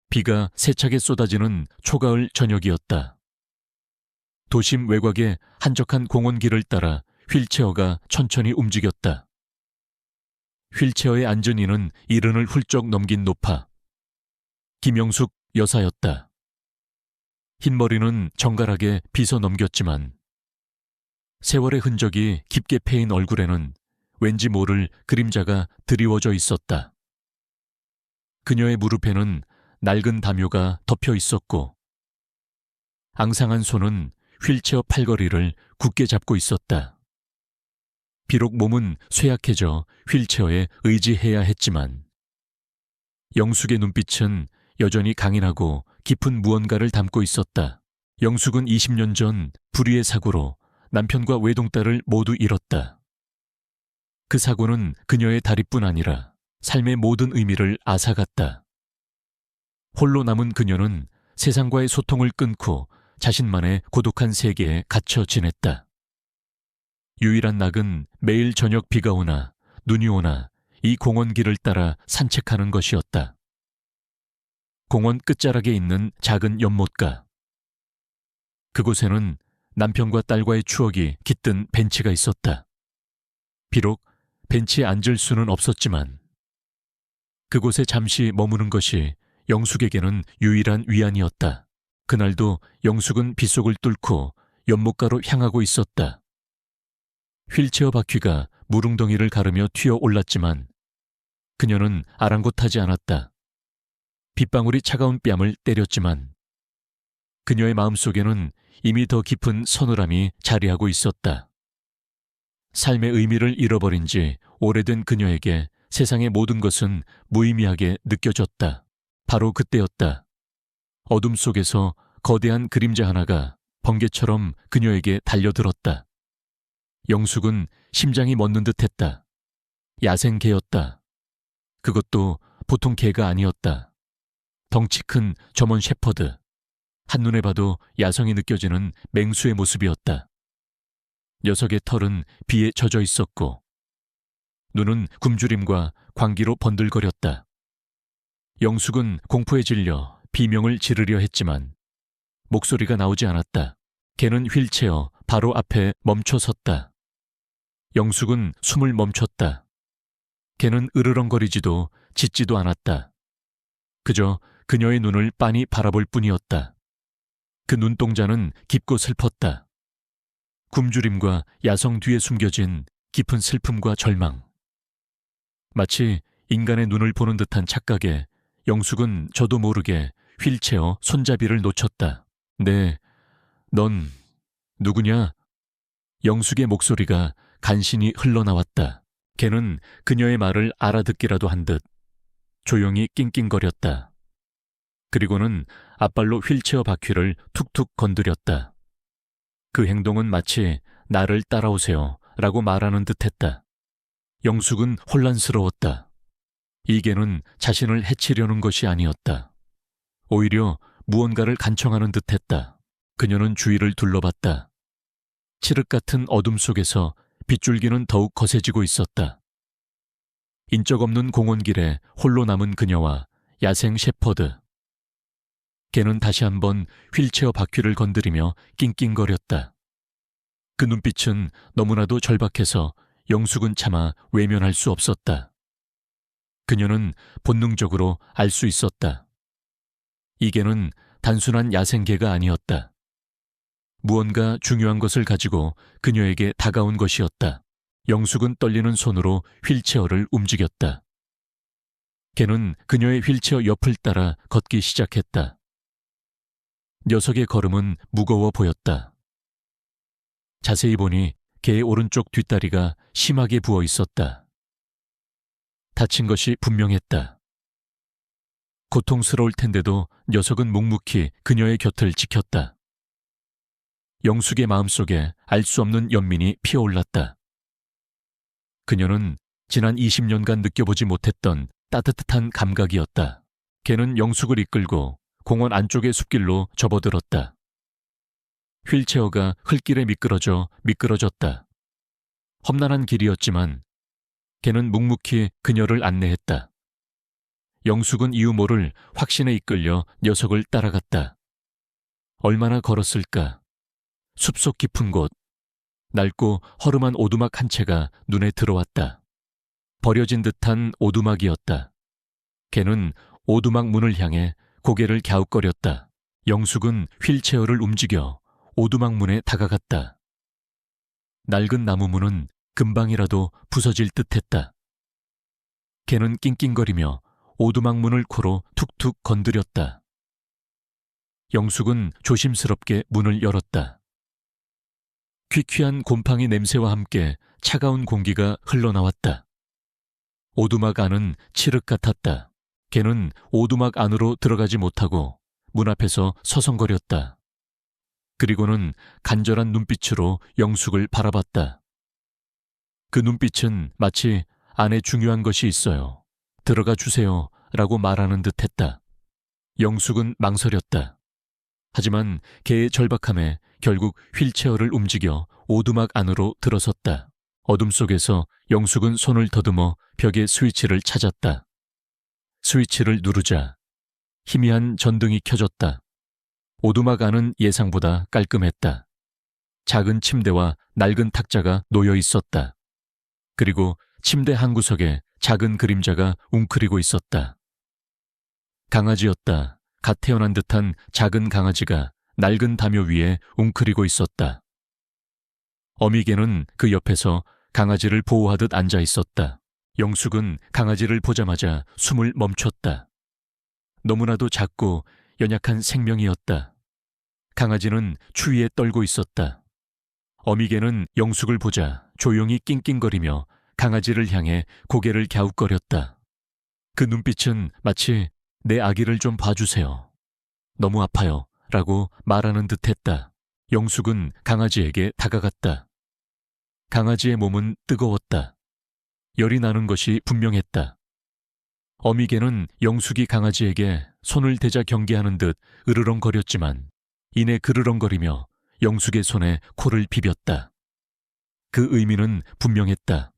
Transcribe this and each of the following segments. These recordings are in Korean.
비가 세차게 쏟아지는 초가을 저녁이었다. 도심 외곽의 한적한 공원길을 따라 휠체어가 천천히 움직였다. 휠체어에 앉은 이는 이른을 훌쩍 넘긴 노파. 김영숙 여사였다. 흰머리는 정갈하게 빗어 넘겼지만 세월의 흔적이 깊게 패인 얼굴에는 왠지 모를 그림자가 드리워져 있었다. 그녀의 무릎에는 낡은 담요가 덮여 있었고 앙상한 손은 휠체어 팔걸이를 굳게 잡고 있었다. 비록 몸은 쇠약해져 휠체어에 의지해야 했지만 영숙의 눈빛은 여전히 강인하고 깊은 무언가를 담고 있었다. 영숙은 20년 전 불의의 사고로 남편과 외동딸을 모두 잃었다. 그 사고는 그녀의 다리뿐 아니라 삶의 모든 의미를 앗아갔다. 홀로 남은 그녀는 세상과의 소통을 끊고 자신만의 고독한 세계에 갇혀 지냈다. 유일한 낙은 매일 저녁 비가 오나 눈이 오나 이 공원길을 따라 산책하는 것이었다. 공원 끝자락에 있는 작은 연못가. 그곳에는 남편과 딸과의 추억이 깃든 벤치가 있었다. 비록 벤치에 앉을 수는 없었지만 그곳에 잠시 머무는 것이 영숙에게는 유일한 위안이었다. 그날도 영숙은 빗속을 뚫고 연못가로 향하고 있었다. 휠체어 바퀴가 무릉덩이를 가르며 튀어 올랐지만 그녀는 아랑곳하지 않았다. 빗방울이 차가운 뺨을 때렸지만 그녀의 마음속에는 이미 더 깊은 서늘함이 자리하고 있었다. 삶의 의미를 잃어버린 지 오래된 그녀에게 세상의 모든 것은 무의미하게 느껴졌다. 바로 그때였다. 어둠 속에서 거대한 그림자 하나가 번개처럼 그녀에게 달려들었다. 영숙은 심장이 멎는 듯했다. 야생개였다. 그것도 보통 개가 아니었다. 덩치 큰 점원 셰퍼드. 한눈에 봐도 야성이 느껴지는 맹수의 모습이었다. 녀석의 털은 비에 젖어 있었고 눈은 굶주림과 광기로 번들거렸다. 영숙은 공포에 질려 비명을 지르려 했지만 목소리가 나오지 않았다. 개는 휠체어 바로 앞에 멈춰 섰다. 영숙은 숨을 멈췄다. 개는 으르렁거리지도 짖지도 않았다. 그저 그녀의 눈을 빤히 바라볼 뿐이었다. 그 눈동자는 깊고 슬펐다. 굶주림과 야성 뒤에 숨겨진 깊은 슬픔과 절망. 마치 인간의 눈을 보는 듯한 착각에 영숙은 저도 모르게 휠체어 손잡이를 놓쳤다. 네, 넌 누구냐? 영숙의 목소리가 간신히 흘러나왔다. 걔는 그녀의 말을 알아듣기라도 한 듯 조용히 낑낑거렸다. 그리고는 앞발로 휠체어 바퀴를 툭툭 건드렸다. 그 행동은 마치 나를 따라오세요 라고 말하는 듯했다. 영숙은 혼란스러웠다. 이 개는 자신을 해치려는 것이 아니었다. 오히려 무언가를 간청하는 듯했다. 그녀는 주위를 둘러봤다. 칠흑 같은 어둠 속에서 빗줄기는 더욱 거세지고 있었다. 인적 없는 공원길에 홀로 남은 그녀와 야생 셰퍼드. 걔는 다시 한번 휠체어 바퀴를 건드리며 낑낑거렸다. 그 눈빛은 너무나도 절박해서 영숙은 차마 외면할 수 없었다. 그녀는 본능적으로 알 수 있었다. 이 개는 단순한 야생개가 아니었다. 무언가 중요한 것을 가지고 그녀에게 다가온 것이었다. 영숙은 떨리는 손으로 휠체어를 움직였다. 걔는 그녀의 휠체어 옆을 따라 걷기 시작했다. 녀석의 걸음은 무거워 보였다. 자세히 보니 개의 오른쪽 뒷다리가 심하게 부어 있었다. 다친 것이 분명했다. 고통스러울 텐데도 녀석은 묵묵히 그녀의 곁을 지켰다. 영숙의 마음속에 알 수 없는 연민이 피어올랐다. 그녀는 지난 20년간 느껴보지 못했던 따뜻한 감각이었다. 걔는 영숙을 이끌고 공원 안쪽의 숲길로 접어들었다. 휠체어가 흙길에 미끄러졌다. 험난한 길이었지만 걔는 묵묵히 그녀를 안내했다. 영숙은 이유 모를 확신에 이끌려 녀석을 따라갔다. 얼마나 걸었을까? 숲속 깊은 곳, 낡고 허름한 오두막 한 채가 눈에 들어왔다. 버려진 듯한 오두막이었다. 걔는 오두막 문을 향해 고개를 갸웃거렸다. 영숙은 휠체어를 움직여 오두막 문에 다가갔다. 낡은 나무 문은 금방이라도 부서질 듯했다. 걔는 낑낑거리며 오두막 문을 코로 툭툭 건드렸다. 영숙은 조심스럽게 문을 열었다. 퀴퀴한 곰팡이 냄새와 함께 차가운 공기가 흘러나왔다. 오두막 안은 칠흑 같았다. 걔는 오두막 안으로 들어가지 못하고 문 앞에서 서성거렸다. 그리고는 간절한 눈빛으로 영숙을 바라봤다. 그 눈빛은 마치 안에 중요한 것이 있어요. 들어가 주세요. 라고 말하는 듯 했다. 영숙은 망설였다. 하지만 걔의 절박함에 결국 휠체어를 움직여 오두막 안으로 들어섰다. 어둠 속에서 영숙은 손을 더듬어 벽의 스위치를 찾았다. 스위치를 누르자 희미한 전등이 켜졌다. 오두막 안은 예상보다 깔끔했다. 작은 침대와 낡은 탁자가 놓여 있었다. 그리고 침대 한 구석에 작은 그림자가 웅크리고 있었다. 강아지였다. 갓 태어난 듯한 작은 강아지가 낡은 담요 위에 웅크리고 있었다. 어미개는 그 옆에서 강아지를 보호하듯 앉아 있었다. 영숙은 강아지를 보자마자 숨을 멈췄다. 너무나도 작고 연약한 생명이었다. 강아지는 추위에 떨고 있었다. 어미개는 영숙을 보자 조용히 낑낑거리며 강아지를 향해 고개를 갸웃거렸다. 그 눈빛은 마치 내 아기를 좀 봐주세요. 너무 아파요. 라고 말하는 듯했다. 영숙은 강아지에게 다가갔다. 강아지의 몸은 뜨거웠다. 열이 나는 것이 분명했다. 어미개는 영숙이 강아지에게 손을 대자 경계하는 듯 으르렁거렸지만 이내 그르렁거리며 영숙의 손에 코를 비볐다. 그 의미는 분명했다.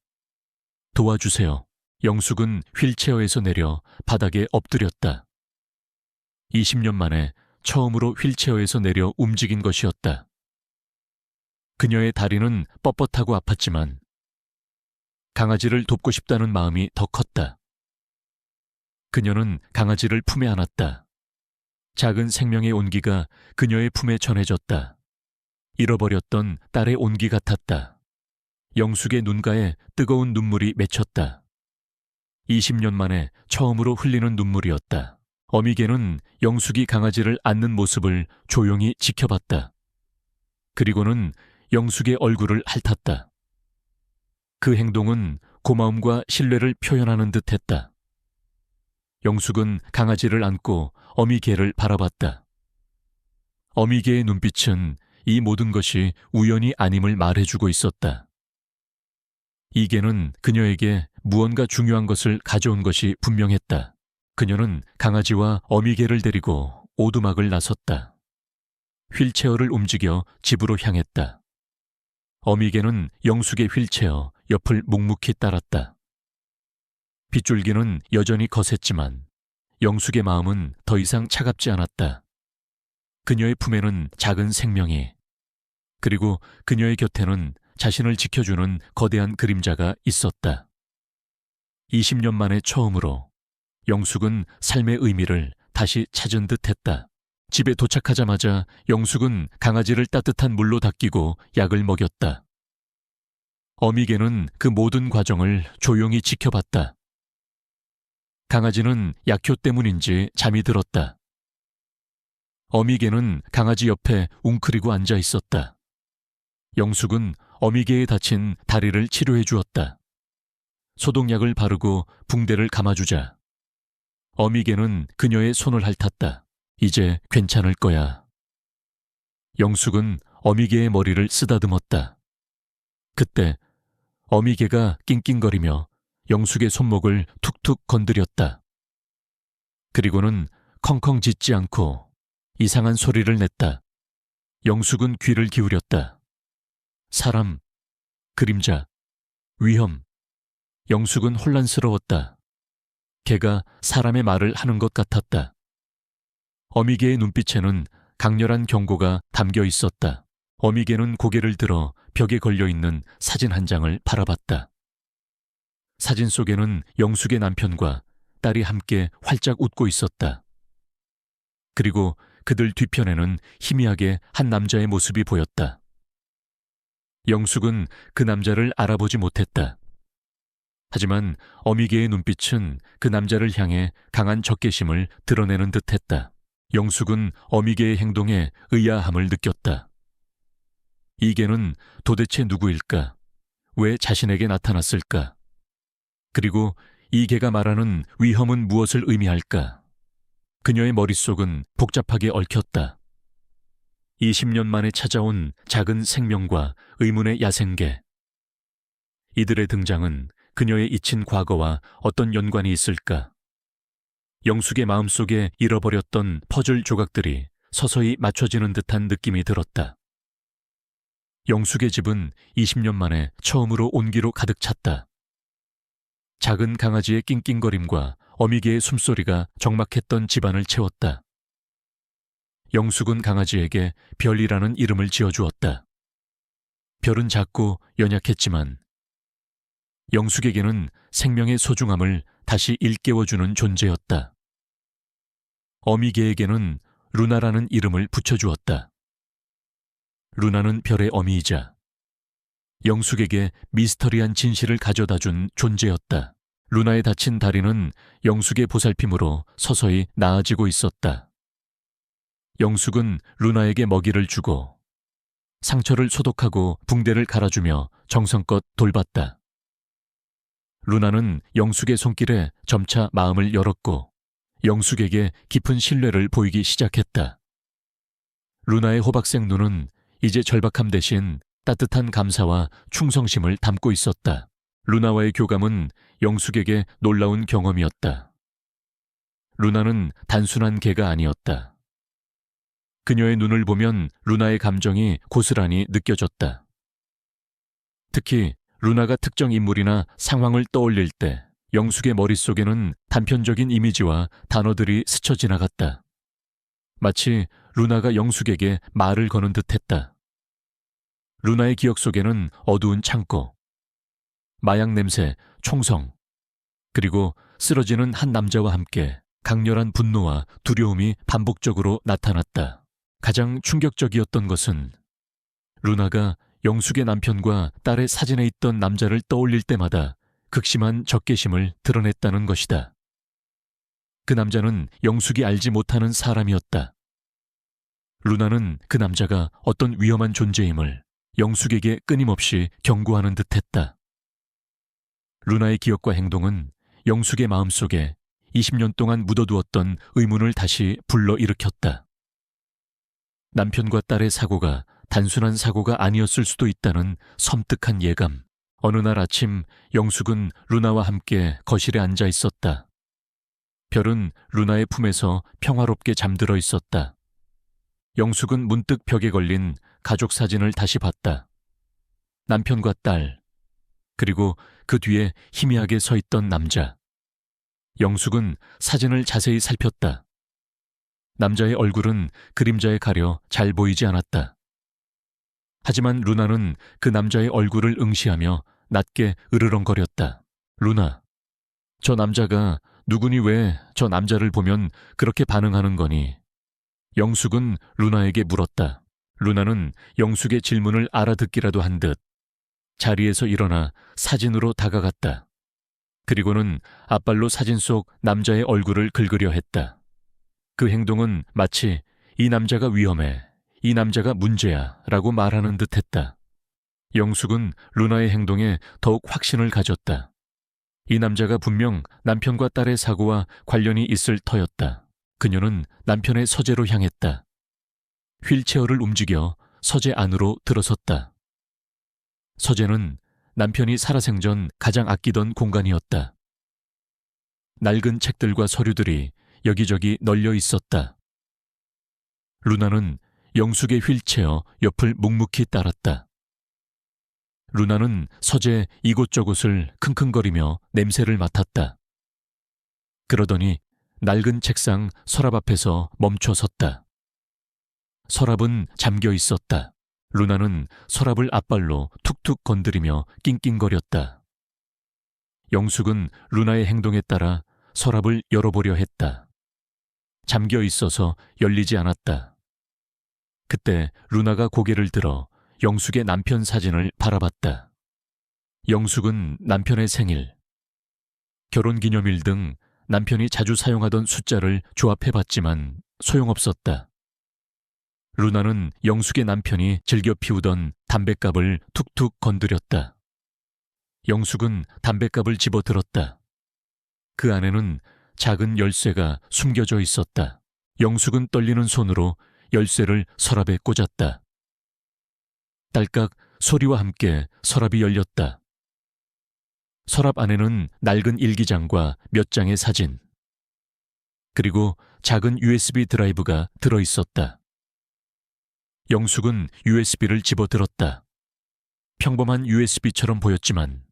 도와주세요. 영숙은 휠체어에서 내려 바닥에 엎드렸다. 20년 만에 처음으로 휠체어에서 내려 움직인 것이었다. 그녀의 다리는 뻣뻣하고 아팠지만 강아지를 돕고 싶다는 마음이 더 컸다. 그녀는 강아지를 품에 안았다. 작은 생명의 온기가 그녀의 품에 전해졌다. 잃어버렸던 딸의 온기 같았다. 영숙의 눈가에 뜨거운 눈물이 맺혔다. 20년 만에 처음으로 흘리는 눈물이었다. 어미개는 영숙이 강아지를 안는 모습을 조용히 지켜봤다. 그리고는 영숙의 얼굴을 핥았다. 그 행동은 고마움과 신뢰를 표현하는 듯했다. 영숙은 강아지를 안고 어미개를 바라봤다. 어미개의 눈빛은 이 모든 것이 우연이 아님을 말해주고 있었다. 이 개는 그녀에게 무언가 중요한 것을 가져온 것이 분명했다. 그녀는 강아지와 어미개를 데리고 오두막을 나섰다. 휠체어를 움직여 집으로 향했다. 어미개는 영숙의 휠체어 옆을 묵묵히 따랐다. 빗줄기는 여전히 거셌지만 영숙의 마음은 더 이상 차갑지 않았다. 그녀의 품에는 작은 생명이, 그리고 그녀의 곁에는 자신을 지켜주는 거대한 그림자가 있었다. 20년 만에 처음으로 영숙은 삶의 의미를 다시 찾은 듯했다. 집에 도착하자마자 영숙은 강아지를 따뜻한 물로 닦이고 약을 먹였다. 어미개는 그 모든 과정을 조용히 지켜봤다. 강아지는 약효 때문인지 잠이 들었다. 어미개는 강아지 옆에 웅크리고 앉아 있었다. 영숙은 어미개에 다친 다리를 치료해 주었다. 소독약을 바르고 붕대를 감아주자 어미개는 그녀의 손을 핥았다. 이제 괜찮을 거야. 영숙은 어미개의 머리를 쓰다듬었다. 그때 어미개가 낑낑거리며 영숙의 손목을 툭툭 건드렸다. 그리고는 컹컹 짖지 않고 이상한 소리를 냈다. 영숙은 귀를 기울였다. 사람, 그림자, 위험. 영숙은 혼란스러웠다. 개가 사람의 말을 하는 것 같았다. 어미개의 눈빛에는 강렬한 경고가 담겨 있었다. 어미개는 고개를 들어 벽에 걸려있는 사진 한 장을 바라봤다. 사진 속에는 영숙의 남편과 딸이 함께 활짝 웃고 있었다. 그리고 그들 뒤편에는 희미하게 한 남자의 모습이 보였다. 영숙은 그 남자를 알아보지 못했다. 하지만 어미개의 눈빛은 그 남자를 향해 강한 적개심을 드러내는 듯했다. 영숙은 어미개의 행동에 의아함을 느꼈다. 이 개는 도대체 누구일까? 왜 자신에게 나타났을까? 그리고 이 개가 말하는 위험은 무엇을 의미할까? 그녀의 머릿속은 복잡하게 얽혔다. 20년 만에 찾아온 작은 생명과 의문의 야생개. 이들의 등장은 그녀의 잊힌 과거와 어떤 연관이 있을까? 영숙의 마음속에 잃어버렸던 퍼즐 조각들이 서서히 맞춰지는 듯한 느낌이 들었다. 영숙의 집은 20년 만에 처음으로 온기로 가득 찼다. 작은 강아지의 낑낑거림과 어미개의 숨소리가 적막했던 집안을 채웠다. 영숙은 강아지에게 별이라는 이름을 지어주었다. 별은 작고 연약했지만 영숙에게는 생명의 소중함을 다시 일깨워주는 존재였다. 어미개에게는 루나라는 이름을 붙여주었다. 루나는 별의 어미이자 영숙에게 미스터리한 진실을 가져다준 존재였다. 루나의 다친 다리는 영숙의 보살핌으로 서서히 나아지고 있었다. 영숙은 루나에게 먹이를 주고 상처를 소독하고 붕대를 갈아주며 정성껏 돌봤다. 루나는 영숙의 손길에 점차 마음을 열었고 영숙에게 깊은 신뢰를 보이기 시작했다. 루나의 호박색 눈은 이제 절박함 대신 따뜻한 감사와 충성심을 담고 있었다. 루나와의 교감은 영숙에게 놀라운 경험이었다. 루나는 단순한 개가 아니었다. 그녀의 눈을 보면 루나의 감정이 고스란히 느껴졌다. 특히 루나가 특정 인물이나 상황을 떠올릴 때 영숙의 머릿속에는 단편적인 이미지와 단어들이 스쳐 지나갔다. 마치 루나가 영숙에게 말을 거는 듯했다. 루나의 기억 속에는 어두운 창고, 마약 냄새, 총성, 그리고 쓰러지는 한 남자와 함께 강렬한 분노와 두려움이 반복적으로 나타났다. 가장 충격적이었던 것은 루나가 영숙의 남편과 딸의 사진에 있던 남자를 떠올릴 때마다 극심한 적개심을 드러냈다는 것이다. 그 남자는 영숙이 알지 못하는 사람이었다. 루나는 그 남자가 어떤 위험한 존재임을 영숙에게 끊임없이 경고하는 듯했다. 루나의 기억과 행동은 영숙의 마음속에 20년 동안 묻어두었던 의문을 다시 불러일으켰다. 남편과 딸의 사고가 단순한 사고가 아니었을 수도 있다는 섬뜩한 예감. 어느 날 아침 영숙은 루나와 함께 거실에 앉아 있었다. 별은 루나의 품에서 평화롭게 잠들어 있었다. 영숙은 문득 벽에 걸린 가족 사진을 다시 봤다. 남편과 딸, 그리고 그 뒤에 희미하게 서 있던 남자. 영숙은 사진을 자세히 살폈다. 남자의 얼굴은 그림자에 가려 잘 보이지 않았다. 하지만 루나는 그 남자의 얼굴을 응시하며 낮게 으르렁거렸다. 루나, 저 남자가 누구니 왜 저 남자를 보면 그렇게 반응하는 거니? 영숙은 루나에게 물었다. 루나는 영숙의 질문을 알아듣기라도 한 듯 자리에서 일어나 사진으로 다가갔다. 그리고는 앞발로 사진 속 남자의 얼굴을 긁으려 했다. 그 행동은 마치 이 남자가 위험해, 이 남자가 문제야 라고 말하는 듯했다. 영숙은 루나의 행동에 더욱 확신을 가졌다. 이 남자가 분명 남편과 딸의 사고와 관련이 있을 터였다. 그녀는 남편의 서재로 향했다. 휠체어를 움직여 서재 안으로 들어섰다. 서재는 남편이 살아생전 가장 아끼던 공간이었다. 낡은 책들과 서류들이 여기저기 널려 있었다. 루나는 영숙의 휠체어 옆을 묵묵히 따랐다. 루나는 서재 이곳저곳을 킁킁거리며 냄새를 맡았다. 그러더니 낡은 책상 서랍 앞에서 멈춰 섰다. 서랍은 잠겨 있었다. 루나는 서랍을 앞발로 툭툭 건드리며 낑낑거렸다. 영숙은 루나의 행동에 따라 서랍을 열어보려 했다. 잠겨 있어서 열리지 않았다. 그때 루나가 고개를 들어 영숙의 남편 사진을 바라봤다. 영숙은 남편의 생일, 결혼기념일 등 남편이 자주 사용하던 숫자를 조합해봤지만 소용없었다. 루나는 영숙의 남편이 즐겨 피우던 담뱃갑을 툭툭 건드렸다. 영숙은 담뱃갑을 집어들었다. 그 안에는 작은 열쇠가 숨겨져 있었다. 영숙은 떨리는 손으로 열쇠를 서랍에 꽂았다. 딸깍 소리와 함께 서랍이 열렸다. 서랍 안에는 낡은 일기장과 몇 장의 사진, 그리고 작은 USB 드라이브가 들어있었다. 영숙은 USB를 집어들었다. 평범한 USB처럼 보였지만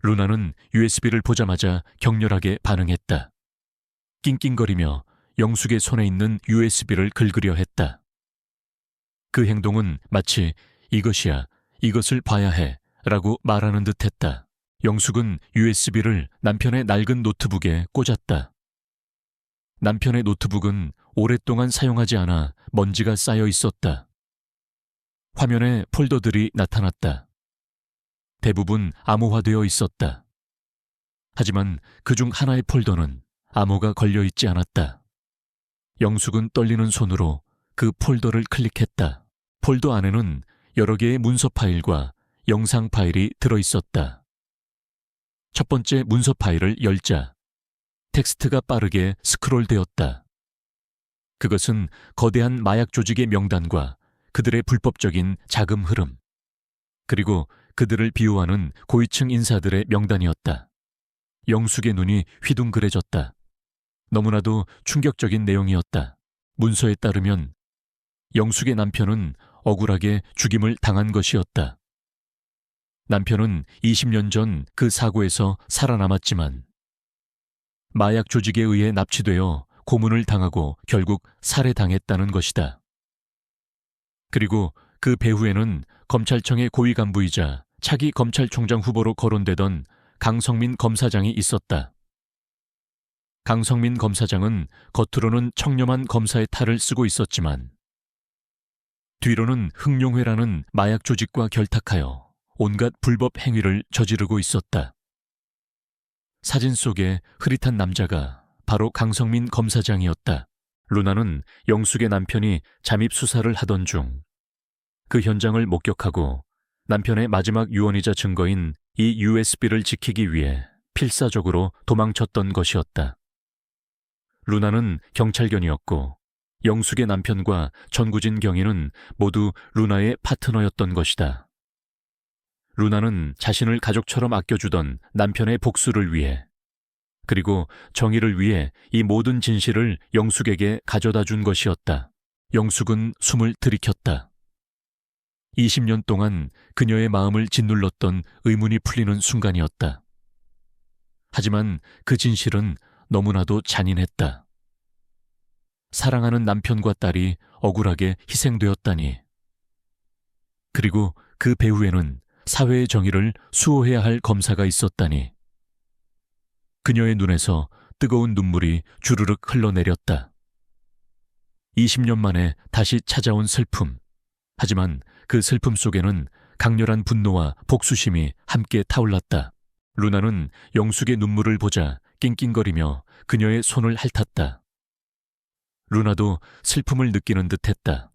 루나는 USB를 보자마자 격렬하게 반응했다. 낑낑거리며 영숙의 손에 있는 USB를 긁으려 했다. 그 행동은 마치 이것이야, 이것을 봐야 해 라고 말하는 듯 했다. 영숙은 USB를 남편의 낡은 노트북에 꽂았다. 남편의 노트북은 오랫동안 사용하지 않아 먼지가 쌓여 있었다. 화면에 폴더들이 나타났다. 대부분 암호화되어 있었다. 하지만 그중 하나의 폴더는 암호가 걸려 있지 않았다. 영숙은 떨리는 손으로 그 폴더를 클릭했다. 폴더 안에는 여러 개의 문서 파일과 영상 파일이 들어있었다. 첫 번째 문서 파일을 열자 텍스트가 빠르게 스크롤되었다. 그것은 거대한 마약 조직의 명단과 그들의 불법적인 자금 흐름, 그리고 그들을 비호하는 고위층 인사들의 명단이었다. 영숙의 눈이 휘둥그레졌다. 너무나도 충격적인 내용이었다. 문서에 따르면 영숙의 남편은 억울하게 죽임을 당한 것이었다. 남편은 20년 전 그 사고에서 살아남았지만 마약 조직에 의해 납치되어 고문을 당하고 결국 살해당했다는 것이다. 그리고 그 배후에는 검찰청의 고위 간부이자 차기 검찰총장 후보로 거론되던 강성민 검사장이 있었다. 강성민 검사장은 겉으로는 청렴한 검사의 탈을 쓰고 있었지만 뒤로는 흑룡회라는 마약 조직과 결탁하여 온갖 불법 행위를 저지르고 있었다. 사진 속의 흐릿한 남자가 바로 강성민 검사장이었다. 루나는 영숙의 남편이 잠입 수사를 하던 중 그 현장을 목격하고 남편의 마지막 유언이자 증거인 이 USB를 지키기 위해 필사적으로 도망쳤던 것이었다. 루나는 경찰견이었고 영숙의 남편과 전구진 경위는 모두 루나의 파트너였던 것이다. 루나는 자신을 가족처럼 아껴주던 남편의 복수를 위해, 그리고 정의를 위해 이 모든 진실을 영숙에게 가져다 준 것이었다. 영숙은 숨을 들이켰다. 20년 동안 그녀의 마음을 짓눌렀던 의문이 풀리는 순간이었다. 하지만 그 진실은 너무나도 잔인했다. 사랑하는 남편과 딸이 억울하게 희생되었다니. 그리고 그 배후에는 사회의 정의를 수호해야 할 검사가 있었다니. 그녀의 눈에서 뜨거운 눈물이 주르륵 흘러내렸다. 20년 만에 다시 찾아온 슬픔. 하지만 그 슬픔 속에는 강렬한 분노와 복수심이 함께 타올랐다. 루나는 영숙의 눈물을 보자 낑낑거리며 그녀의 손을 핥았다. 루나도 슬픔을 느끼는 듯했다.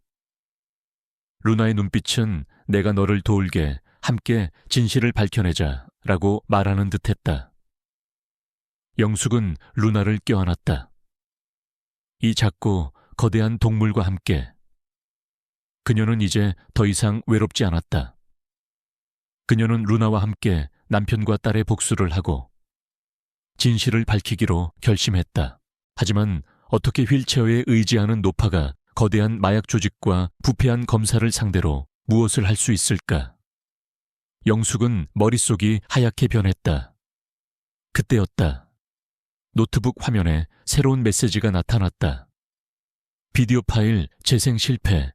루나의 눈빛은 내가 너를 도울게, 함께 진실을 밝혀내자 라고 말하는 듯했다. 영숙은 루나를 껴안았다. 이 작고 거대한 동물과 함께 그녀는 이제 더 이상 외롭지 않았다. 그녀는 루나와 함께 남편과 딸의 복수를 하고 진실을 밝히기로 결심했다. 하지만 어떻게 휠체어에 의지하는 노파가 거대한 마약 조직과 부패한 검사를 상대로 무엇을 할 수 있을까? 영숙은 머릿속이 하얗게 변했다. 그때였다. 노트북 화면에 새로운 메시지가 나타났다. 비디오 파일 재생 실패.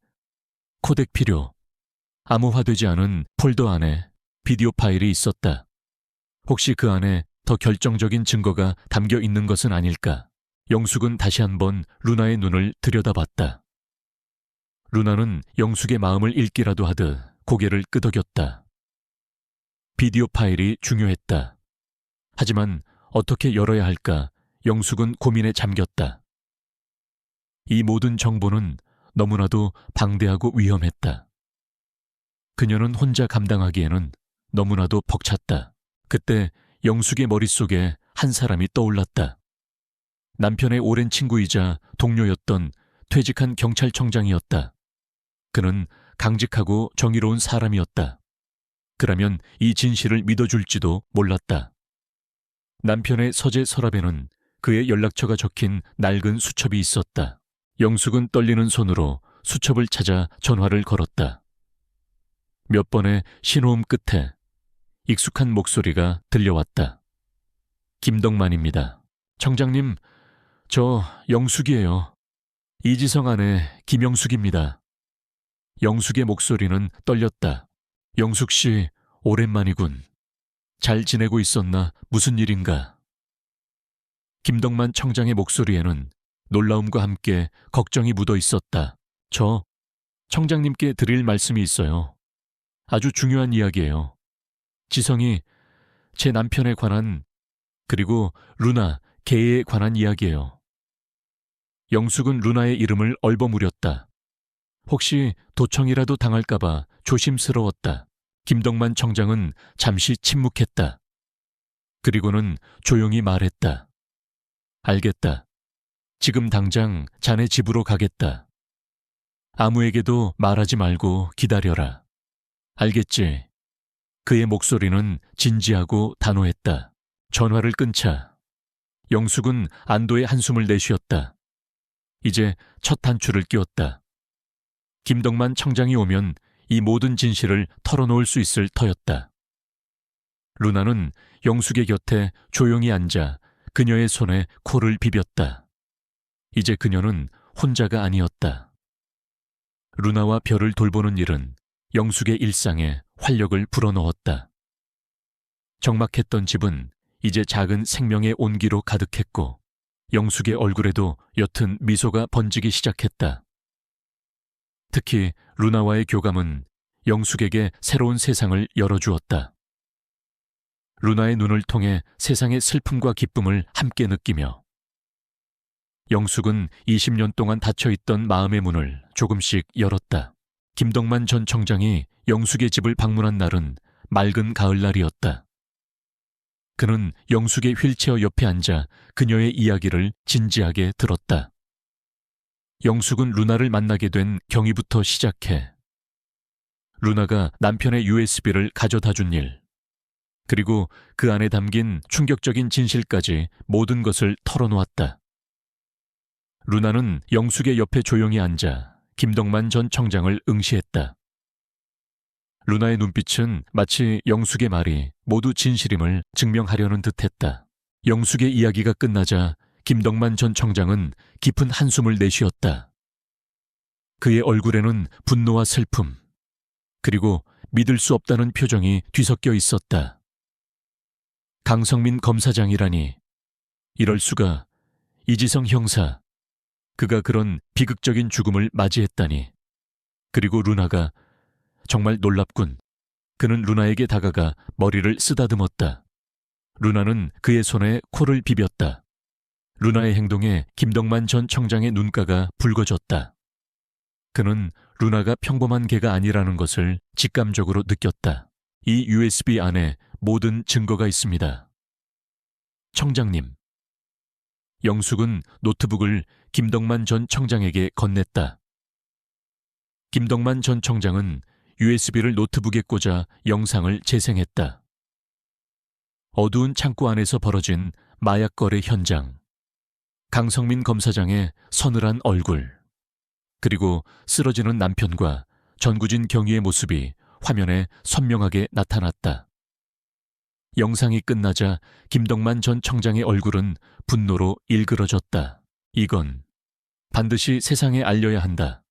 코덱 필요. 암호화되지 않은 폴더 안에 비디오 파일이 있었다. 혹시 그 안에 더 결정적인 증거가 담겨 있는 것은 아닐까? 영숙은 다시 한번 루나의 눈을 들여다봤다. 루나는 영숙의 마음을 읽기라도 하듯 고개를 끄덕였다. 비디오 파일이 중요했다. 하지만 어떻게 열어야 할까? 영숙은 고민에 잠겼다. 이 모든 정보는 너무나도 방대하고 위험했다. 그녀는 혼자 감당하기에는 너무나도 벅찼다. 그때 영숙의 머릿속에 한 사람이 떠올랐다. 남편의 오랜 친구이자 동료였던 퇴직한 경찰청장이었다. 그는 강직하고 정의로운 사람이었다. 그러면 이 진실을 믿어줄지도 몰랐다. 남편의 서재 서랍에는 그의 연락처가 적힌 낡은 수첩이 있었다. 영숙은 떨리는 손으로 수첩을 찾아 전화를 걸었다. 몇 번의 신호음 끝에 익숙한 목소리가 들려왔다. 김덕만입니다. 청장님, 저 영숙이에요. 이지성 아내 김영숙입니다. 영숙의 목소리는 떨렸다. 영숙 씨, 오랜만이군. 잘 지내고 있었나? 무슨 일인가? 김덕만 청장의 목소리에는 놀라움과 함께 걱정이 묻어 있었다. 저 청장님께 드릴 말씀이 있어요. 아주 중요한 이야기예요. 지성이 제 남편에 관한, 그리고 루나, 개에 관한 이야기예요. 영숙은 루나의 이름을 얼버무렸다. 혹시 도청이라도 당할까봐 조심스러웠다. 김덕만 청장은 잠시 침묵했다. 그리고는 조용히 말했다. 알겠다. 지금 당장 자네 집으로 가겠다. 아무에게도 말하지 말고 기다려라. 알겠지? 그의 목소리는 진지하고 단호했다. 전화를 끊자 영숙은 안도의 한숨을 내쉬었다. 이제 첫 단추를 끼웠다. 김덕만 청장이 오면 이 모든 진실을 털어놓을 수 있을 터였다. 루나는 영숙의 곁에 조용히 앉아 그녀의 손에 코를 비볐다. 이제 그녀는 혼자가 아니었다. 루나와 별을 돌보는 일은 영숙의 일상에 활력을 불어넣었다. 적막했던 집은 이제 작은 생명의 온기로 가득했고 영숙의 얼굴에도 옅은 미소가 번지기 시작했다. 특히 루나와의 교감은 영숙에게 새로운 세상을 열어주었다. 루나의 눈을 통해 세상의 슬픔과 기쁨을 함께 느끼며 영숙은 20년 동안 닫혀있던 마음의 문을 조금씩 열었다. 김덕만 전 청장이 영숙의 집을 방문한 날은 맑은 가을날이었다. 그는 영숙의 휠체어 옆에 앉아 그녀의 이야기를 진지하게 들었다. 영숙은 루나를 만나게 된 경위부터 시작해 루나가 남편의 USB를 가져다 준 일, 그리고 그 안에 담긴 충격적인 진실까지 모든 것을 털어놓았다. 루나는 영숙의 옆에 조용히 앉아 김덕만 전 청장을 응시했다. 루나의 눈빛은 마치 영숙의 말이 모두 진실임을 증명하려는 듯했다. 영숙의 이야기가 끝나자 김덕만 전 청장은 깊은 한숨을 내쉬었다. 그의 얼굴에는 분노와 슬픔, 그리고 믿을 수 없다는 표정이 뒤섞여 있었다. 강성민 검사장이라니, 이럴 수가. 이지성 형사, 그가 그런 비극적인 죽음을 맞이했다니. 그리고 루나가 정말 놀랍군. 그는 루나에게 다가가 머리를 쓰다듬었다. 루나는 그의 손에 코를 비볐다. 루나의 행동에 김덕만 전 청장의 눈가가 붉어졌다. 그는 루나가 평범한 개가 아니라는 것을 직감적으로 느꼈다. 이 USB 안에 모든 증거가 있습니다. 청장님. 영숙은 노트북을 김덕만 전 청장에게 건넸다. 김덕만 전 청장은 USB를 노트북에 꽂아 영상을 재생했다. 어두운 창고 안에서 벌어진 마약 거래 현장, 강성민 검사장의 서늘한 얼굴, 그리고 쓰러지는 남편과 전구진 경위의 모습이 화면에 선명하게 나타났다. 영상이 끝나자 김덕만 전 청장의 얼굴은 분노로 일그러졌다. 이건 반드시 세상에 알려야 한다.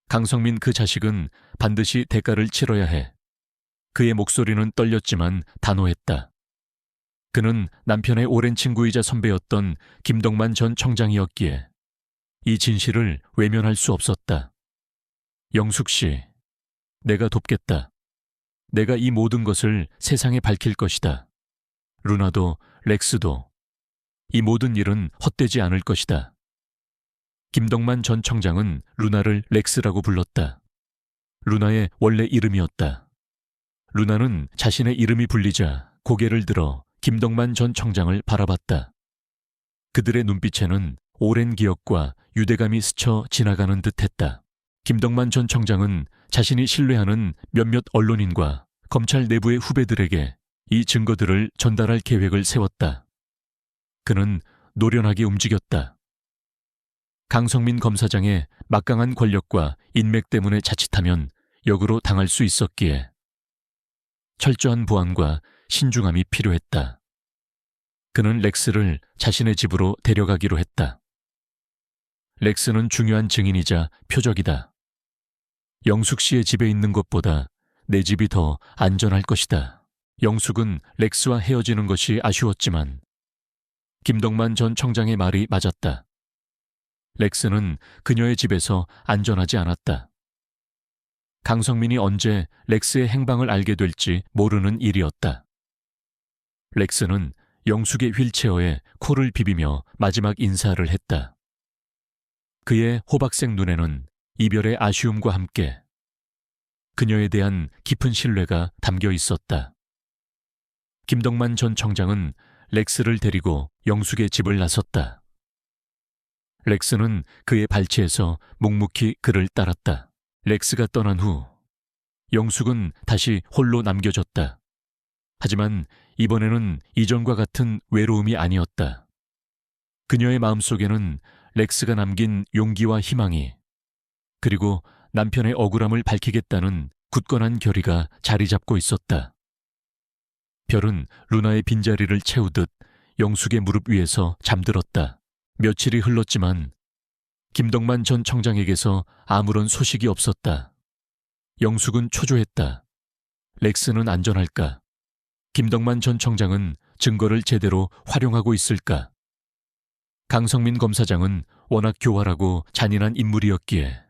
강성민 그 자식은 반드시 대가를 치러야 해. 그의 목소리는 떨렸지만 단호했다. 그는 남편의 오랜 친구이자 선배였던 김덕만 전 청장이었기에 이 진실을 외면할 수 없었다. 영숙 씨, 내가 돕겠다. 내가 이 모든 것을 세상에 밝힐 것이다. 루나도 렉스도 이 모든 일은 헛되지 않을 것이다. 김덕만 전 청장은 루나를 렉스라고 불렀다. 루나의 원래 이름이었다. 루나는 자신의 이름이 불리자 고개를 들어 김덕만 전 청장을 바라봤다. 그들의 눈빛에는 오랜 기억과 유대감이 스쳐 지나가는 듯했다. 김덕만 전 청장은 자신이 신뢰하는 몇몇 언론인과 검찰 내부의 후배들에게 이 증거들을 전달할 계획을 세웠다. 그는 노련하게 움직였다. 강성민 검사장의 막강한 권력과 인맥 때문에 자칫하면 역으로 당할 수 있었기에 철저한 보안과 신중함이 필요했다. 그는 렉스를 자신의 집으로 데려가기로 했다. 렉스는 중요한 증인이자 표적이다. 영숙 씨의 집에 있는 것보다 내 집이 더 안전할 것이다. 영숙은 렉스와 헤어지는 것이 아쉬웠지만 김덕만 전 청장의 말이 맞았다. 렉스는 그녀의 집에서 안전하지 않았다. 강성민이 언제 렉스의 행방을 알게 될지 모르는 일이었다. 렉스는 영숙의 휠체어에 코를 비비며 마지막 인사를 했다. 그의 호박색 눈에는 이별의 아쉬움과 함께 그녀에 대한 깊은 신뢰가 담겨 있었다. 김덕만 전 청장은 렉스를 데리고 영숙의 집을 나섰다. 렉스는 그의 발치에서 묵묵히 그를 따랐다. 렉스가 떠난 후 영숙은 다시 홀로 남겨졌다. 하지만 이번에는 이전과 같은 외로움이 아니었다. 그녀의 마음속에는 렉스가 남긴 용기와 희망이, 그리고 남편의 억울함을 밝히겠다는 굳건한 결의가 자리 잡고 있었다. 별은 루나의 빈자리를 채우듯 영숙의 무릎 위에서 잠들었다. 며칠이 흘렀지만 김덕만 전 청장에게서 아무런 소식이 없었다. 영숙은 초조했다. 렉스는 안전할까? 김덕만 전 청장은 증거를 제대로 활용하고 있을까? 강성민 검사장은 워낙 교활하고 잔인한 인물이었기에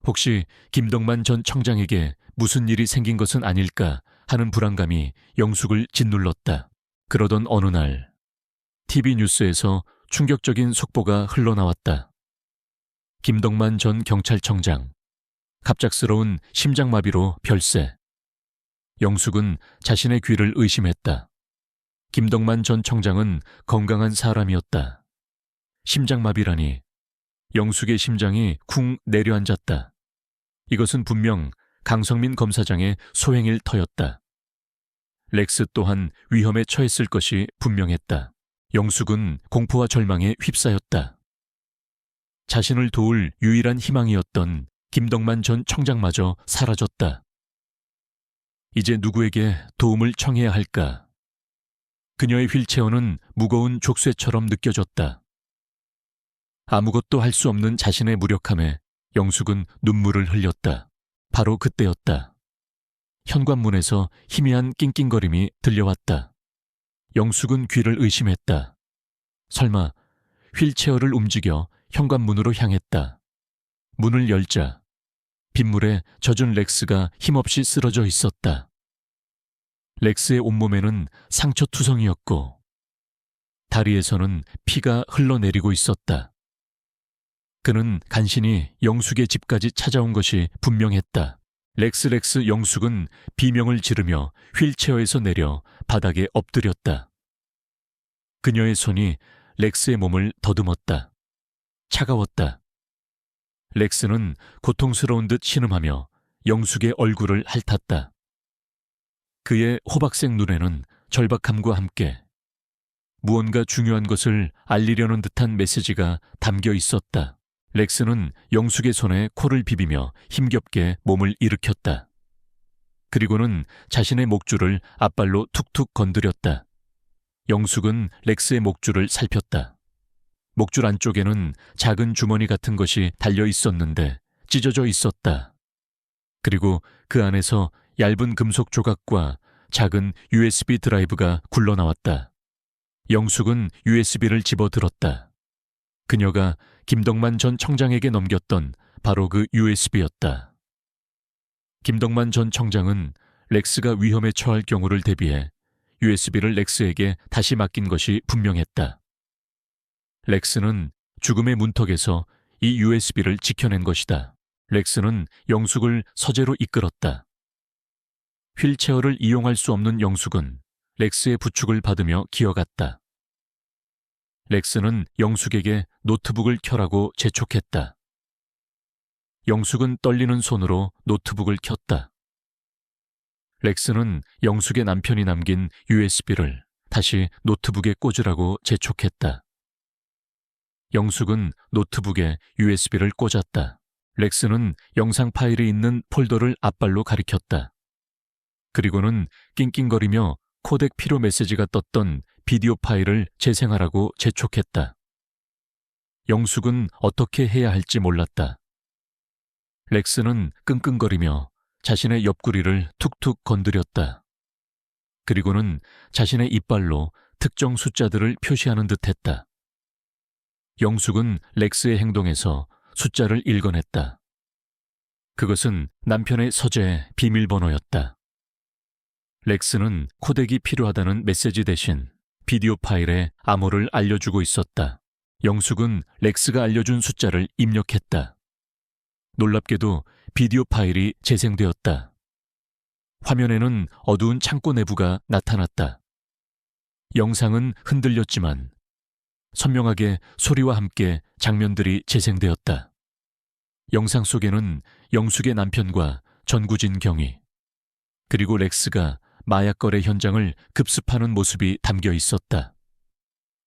혹시 김덕만 전 청장에게 무슨 일이 생긴 것은 아닐까 하는 불안감이 영숙을 짓눌렀다. 그러던 어느 날 TV 뉴스에서 충격적인 속보가 흘러나왔다. 김덕만 전 경찰청장, 갑작스러운 심장마비로 별세. 영숙은 자신의 귀를 의심했다. 김덕만 전 청장은 건강한 사람이었다. 심장마비라니. 영숙의 심장이 쿵 내려앉았다. 이것은 분명 강성민 검사장의 소행일 터였다. 렉스 또한 위험에 처했을 것이 분명했다. 영숙은 공포와 절망에 휩싸였다. 자신을 도울 유일한 희망이었던 김덕만 전 청장마저 사라졌다. 이제 누구에게 도움을 청해야 할까? 그녀의 휠체어는 무거운 족쇄처럼 느껴졌다. 아무것도 할 수 없는 자신의 무력함에 영숙은 눈물을 흘렸다. 바로 그때였다. 현관문에서 희미한 낑낑거림이 들려왔다. 영숙은 귀를 의심했다. 설마 휠체어를 움직여 현관문으로 향했다. 문을 열자 빗물에 젖은 렉스가 힘없이 쓰러져 있었다. 렉스의 온몸에는 상처투성이었고 다리에서는 피가 흘러내리고 있었다. 그는 간신히 영숙의 집까지 찾아온 것이 분명했다. 렉스 영숙은 비명을 지르며 휠체어에서 내려 바닥에 엎드렸다. 그녀의 손이 렉스의 몸을 더듬었다. 차가웠다. 렉스는 고통스러운 듯 신음하며 영숙의 얼굴을 핥았다. 그의 호박색 눈에는 절박함과 함께 무언가 중요한 것을 알리려는 듯한 메시지가 담겨 있었다. 렉스는 영숙의 손에 코를 비비며 힘겹게 몸을 일으켰다. 그리고는 자신의 목줄을 앞발로 툭툭 건드렸다. 영숙은 렉스의 목줄을 살폈다. 목줄 안쪽에는 작은 주머니 같은 것이 달려 있었는데 찢어져 있었다. 그리고 그 안에서 얇은 금속 조각과 작은 USB 드라이브가 굴러나왔다. 영숙은 USB를 집어들었다. 그녀가 김덕만 전 청장에게 넘겼던 바로 그 USB였다. 김덕만 전 청장은 렉스가 위험에 처할 경우를 대비해 USB를 렉스에게 다시 맡긴 것이 분명했다. 렉스는 죽음의 문턱에서 이 USB를 지켜낸 것이다. 렉스는 영숙을 서재로 이끌었다. 휠체어를 이용할 수 없는 영숙은 렉스의 부축을 받으며 기어갔다. 렉스는 영숙에게 노트북을 켜라고 재촉했다. 영숙은 떨리는 손으로 노트북을 켰다. 렉스는 영숙의 남편이 남긴 USB를 다시 노트북에 꽂으라고 재촉했다. 영숙은 노트북에 USB를 꽂았다. 렉스는 영상 파일이 있는 폴더를 앞발로 가리켰다. 그리고는 낑낑거리며 코덱 필요 메시지가 떴던 비디오 파일을 재생하라고 재촉했다. 영숙은 어떻게 해야 할지 몰랐다. 렉스는 끙끙거리며 자신의 옆구리를 툭툭 건드렸다. 그리고는 자신의 이빨로 특정 숫자들을 표시하는 듯했다. 영숙은 렉스의 행동에서 숫자를 읽어냈다. 그것은 남편의 서재의 비밀번호였다. 렉스는 코덱이 필요하다는 메시지 대신 비디오 파일에 암호를 알려주고 있었다. 영숙은 렉스가 알려준 숫자를 입력했다. 놀랍게도 비디오 파일이 재생되었다. 화면에는 어두운 창고 내부가 나타났다. 영상은 흔들렸지만 선명하게 소리와 함께 장면들이 재생되었다. 영상 속에는 영숙의 남편과 전구진 경위, 그리고 렉스가 마약 거래 현장을 급습하는 모습이 담겨 있었다.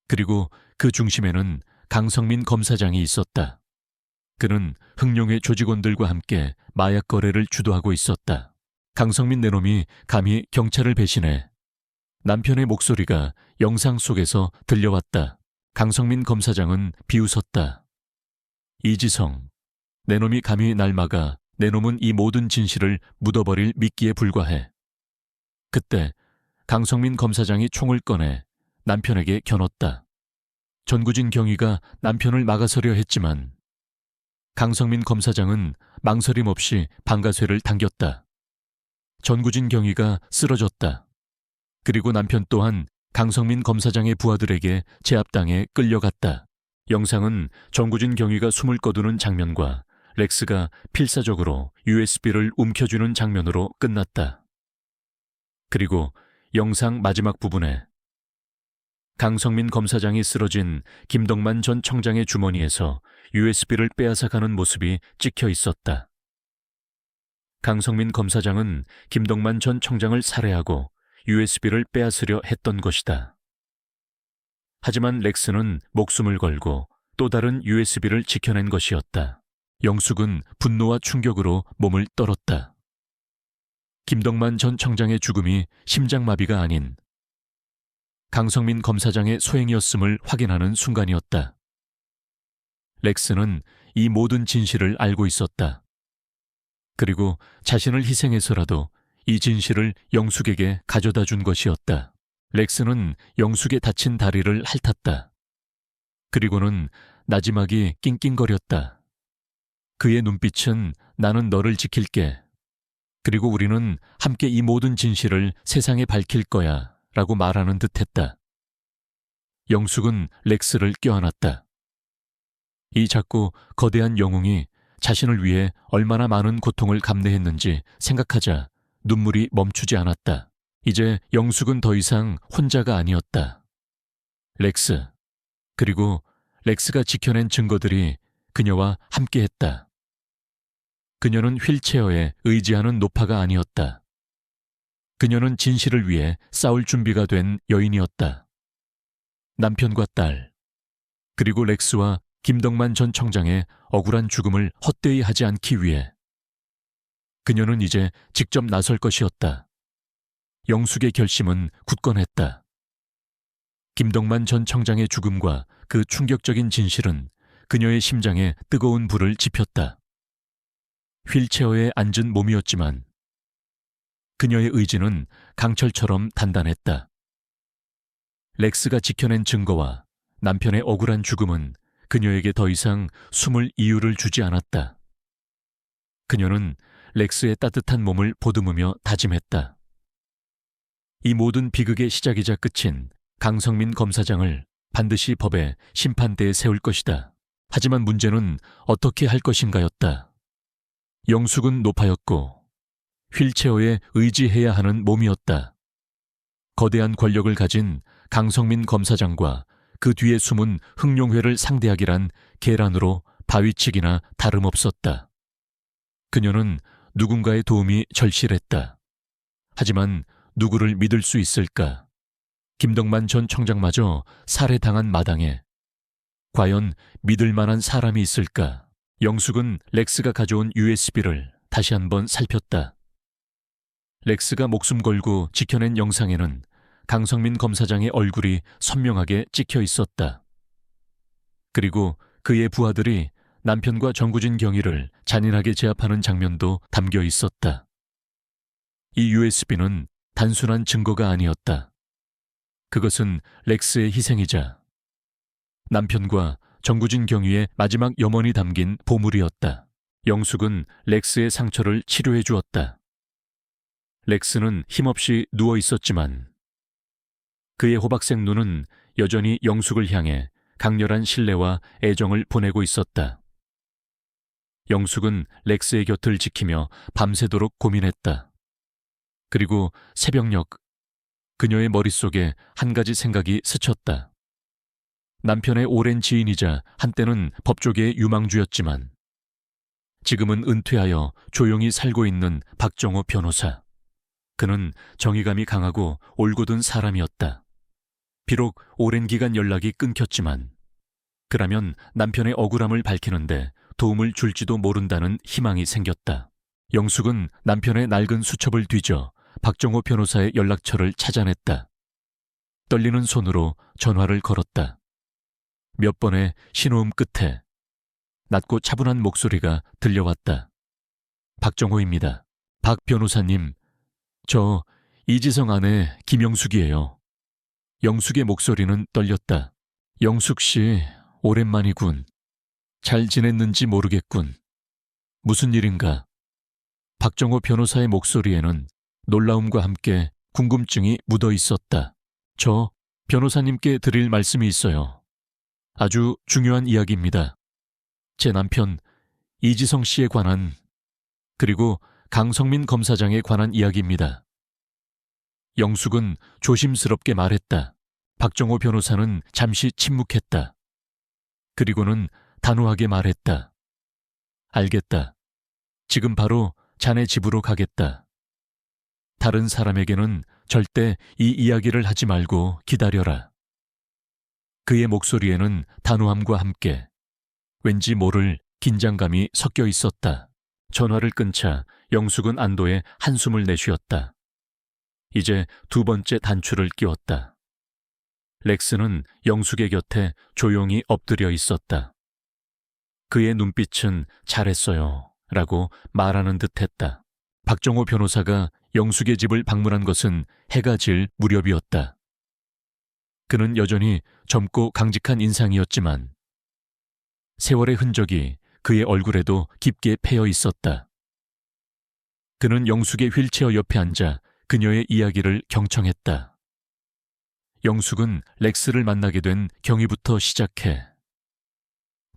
그리고 그 중심에는 강성민 검사장이 있었다. 그는 흑룡의 조직원들과 함께 마약 거래를 주도하고 있었다. 강성민 내놈이 감히 경찰을 배신해 남편의 목소리가 영상 속에서 들려왔다. 강성민 검사장은 비웃었다. 이지성, 내놈이 감히 날 막아 내놈은 이 모든 진실을 묻어버릴 미끼에 불과해. 그때 강성민 검사장이 총을 꺼내 남편에게 겨눴다. 전구진 경위가 남편을 막아서려 했지만 강성민 검사장은 망설임 없이 방가쇠를 당겼다. 전구진 경위가 쓰러졌다. 그리고 남편 또한 강성민 검사장의 부하들에게 제압당해 끌려갔다. 영상은 전구진 경위가 숨을 거두는 장면과 렉스가 필사적으로 USB를 움켜쥐는 장면으로 끝났다. 그리고 영상 마지막 부분에 강성민 검사장이 쓰러진 김덕만 전 청장의 주머니에서 USB를 빼앗아 가는 모습이 찍혀 있었다. 강성민 검사장은 김덕만 전 청장을 살해하고 USB를 빼앗으려 했던 것이다. 하지만 렉스는 목숨을 걸고 또 다른 USB를 지켜낸 것이었다. 영숙은 분노와 충격으로 몸을 떨었다. 김덕만 전 청장의 죽음이 심장마비가 아닌 강성민 검사장의 소행이었음을 확인하는 순간이었다. 렉스는 이 모든 진실을 알고 있었다. 그리고 자신을 희생해서라도 이 진실을 영숙에게 가져다 준 것이었다. 렉스는 영숙의 다친 다리를 핥았다. 그리고는 나지막이 낑낑거렸다. 그의 눈빛은 나는 너를 지킬게. 그리고 우리는 함께 이 모든 진실을 세상에 밝힐 거야 라고 말하는 듯했다. 영숙은 렉스를 껴안았다. 이 작고 거대한 영웅이 자신을 위해 얼마나 많은 고통을 감내했는지 생각하자 눈물이 멈추지 않았다. 이제 영숙은 더 이상 혼자가 아니었다. 렉스, 그리고 렉스가 지켜낸 증거들이 그녀와 함께했다. 그녀는 휠체어에 의지하는 노파가 아니었다. 그녀는 진실을 위해 싸울 준비가 된 여인이었다. 남편과 딸, 그리고 렉스와 김덕만 전 청장의 억울한 죽음을 헛되이 하지 않기 위해 그녀는 이제 직접 나설 것이었다. 영숙의 결심은 굳건했다. 김덕만 전 청장의 죽음과 그 충격적인 진실은 그녀의 심장에 뜨거운 불을 지폈다. 휠체어에 앉은 몸이었지만 그녀의 의지는 강철처럼 단단했다. 렉스가 지켜낸 증거와 남편의 억울한 죽음은 그녀에게 더 이상 숨을 이유를 주지 않았다. 그녀는 렉스의 따뜻한 몸을 보듬으며 다짐했다. 이 모든 비극의 시작이자 끝인 강성민 검사장을 반드시 법의 심판대에 세울 것이다. 하지만 문제는 어떻게 할 것인가였다. 영숙은 높아였고 휠체어에 의지해야 하는 몸이었다. 거대한 권력을 가진 강성민 검사장과 그 뒤에 숨은 흥룡회를 상대하기란 계란으로 바위치기나 다름없었다. 그녀는 누군가의 도움이 절실했다. 하지만 누구를 믿을 수 있을까? 김덕만 전 청장마저 살해당한 마당에 과연 믿을 만한 사람이 있을까? 영숙은 렉스가 가져온 USB를 다시 한번 살폈다. 렉스가 목숨 걸고 지켜낸 영상에는 강성민 검사장의 얼굴이 선명하게 찍혀 있었다. 그리고 그의 부하들이 남편과 정구진 경위를 잔인하게 제압하는 장면도 담겨 있었다. 이 USB는 단순한 증거가 아니었다. 그것은 렉스의 희생이자 남편과 정구진 경위의 마지막 염원이 담긴 보물이었다. 영숙은 렉스의 상처를 치료해 주었다. 렉스는 힘없이 누워 있었지만 그의 호박색 눈은 여전히 영숙을 향해 강렬한 신뢰와 애정을 보내고 있었다. 영숙은 렉스의 곁을 지키며 밤새도록 고민했다. 그리고 새벽녘 그녀의 머릿속에 한 가지 생각이 스쳤다. 남편의 오랜 지인이자 한때는 법조계의 유망주였지만 지금은 은퇴하여 조용히 살고 있는 박정호 변호사. 그는 정의감이 강하고 올곧은 사람이었다. 비록 오랜 기간 연락이 끊겼지만 그라면 남편의 억울함을 밝히는데 도움을 줄지도 모른다는 희망이 생겼다. 영숙은 남편의 낡은 수첩을 뒤져 박정호 변호사의 연락처를 찾아냈다. 떨리는 손으로 전화를 걸었다. 몇 번의 신호음 끝에 낮고 차분한 목소리가 들려왔다. 박정호입니다. 박 변호사님, 저 이지성 아내 김영숙이에요. 영숙의 목소리는 떨렸다. 영숙 씨, 오랜만이군. 잘 지냈는지 모르겠군. 무슨 일인가? 박정호 변호사의 목소리에는 놀라움과 함께 궁금증이 묻어 있었다. 저 변호사님께 드릴 말씀이 있어요. 아주 중요한 이야기입니다. 제 남편 이지성 씨에 관한 그리고 강성민 검사장에 관한 이야기입니다. 영숙은 조심스럽게 말했다. 박정호 변호사는 잠시 침묵했다. 그리고는 단호하게 말했다. 알겠다. 지금 바로 자네 집으로 가겠다. 다른 사람에게는 절대 이 이야기를 하지 말고 기다려라. 그의 목소리에는 단호함과 함께 왠지 모를 긴장감이 섞여 있었다. 전화를 끊자 영숙은 안도의 한숨을 내쉬었다. 이제 두 번째 단추를 끼웠다. 렉스는 영숙의 곁에 조용히 엎드려 있었다. 그의 눈빛은 잘했어요 라고 말하는 듯했다. 박정호 변호사가 영숙의 집을 방문한 것은 해가 질 무렵이었다. 그는 여전히 젊고 강직한 인상이었지만 세월의 흔적이 그의 얼굴에도 깊게 패여 있었다. 그는 영숙의 휠체어 옆에 앉아 그녀의 이야기를 경청했다. 영숙은 렉스를 만나게 된 경위부터 시작해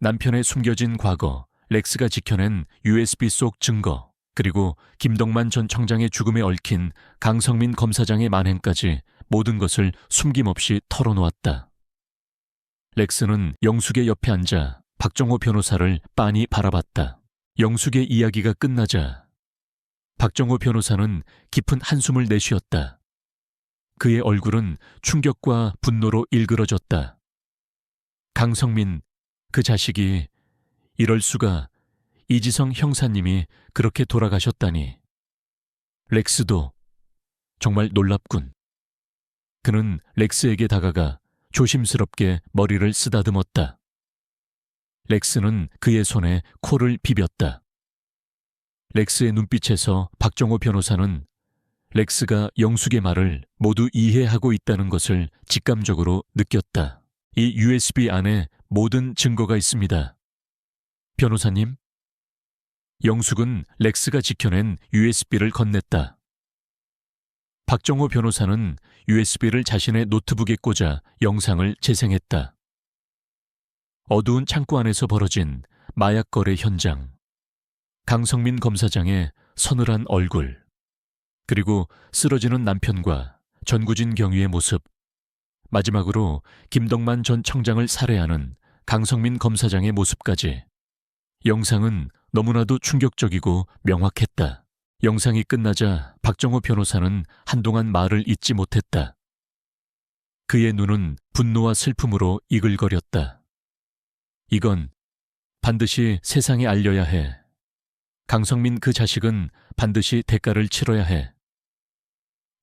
남편의 숨겨진 과거, 렉스가 지켜낸 USB 속 증거, 그리고 김덕만 전 청장의 죽음에 얽힌 강성민 검사장의 만행까지 모든 것을 숨김없이 털어놓았다. 렉스는 영숙의 옆에 앉아 박정호 변호사를 빤히 바라봤다. 영숙의 이야기가 끝나자 박정호 변호사는 깊은 한숨을 내쉬었다. 그의 얼굴은 충격과 분노로 일그러졌다. 강성민, 그 자식이 이럴 수가, 이지성 형사님이 그렇게 돌아가셨다니. 렉스도 정말 놀랍군. 그는 렉스에게 다가가 조심스럽게 머리를 쓰다듬었다. 렉스는 그의 손에 코를 비볐다. 렉스의 눈빛에서 박정호 변호사는 렉스가 영숙의 말을 모두 이해하고 있다는 것을 직감적으로 느꼈다. 이 USB 안에 모든 증거가 있습니다. 변호사님? 영숙은 렉스가 지켜낸 USB를 건넸다. 박정호 변호사는 USB를 자신의 노트북에 꽂아 영상을 재생했다. 어두운 창고 안에서 벌어진 마약 거래 현장, 강성민 검사장의 서늘한 얼굴, 그리고 쓰러지는 남편과 전구진 경위의 모습, 마지막으로 김덕만 전 청장을 살해하는 강성민 검사장의 모습까지. 영상은 너무나도 충격적이고 명확했다. 영상이 끝나자 박정호 변호사는 한동안 말을 잇지 못했다. 그의 눈은 분노와 슬픔으로 이글거렸다. 이건 반드시 세상에 알려야 해. 강성민 그 자식은 반드시 대가를 치러야 해.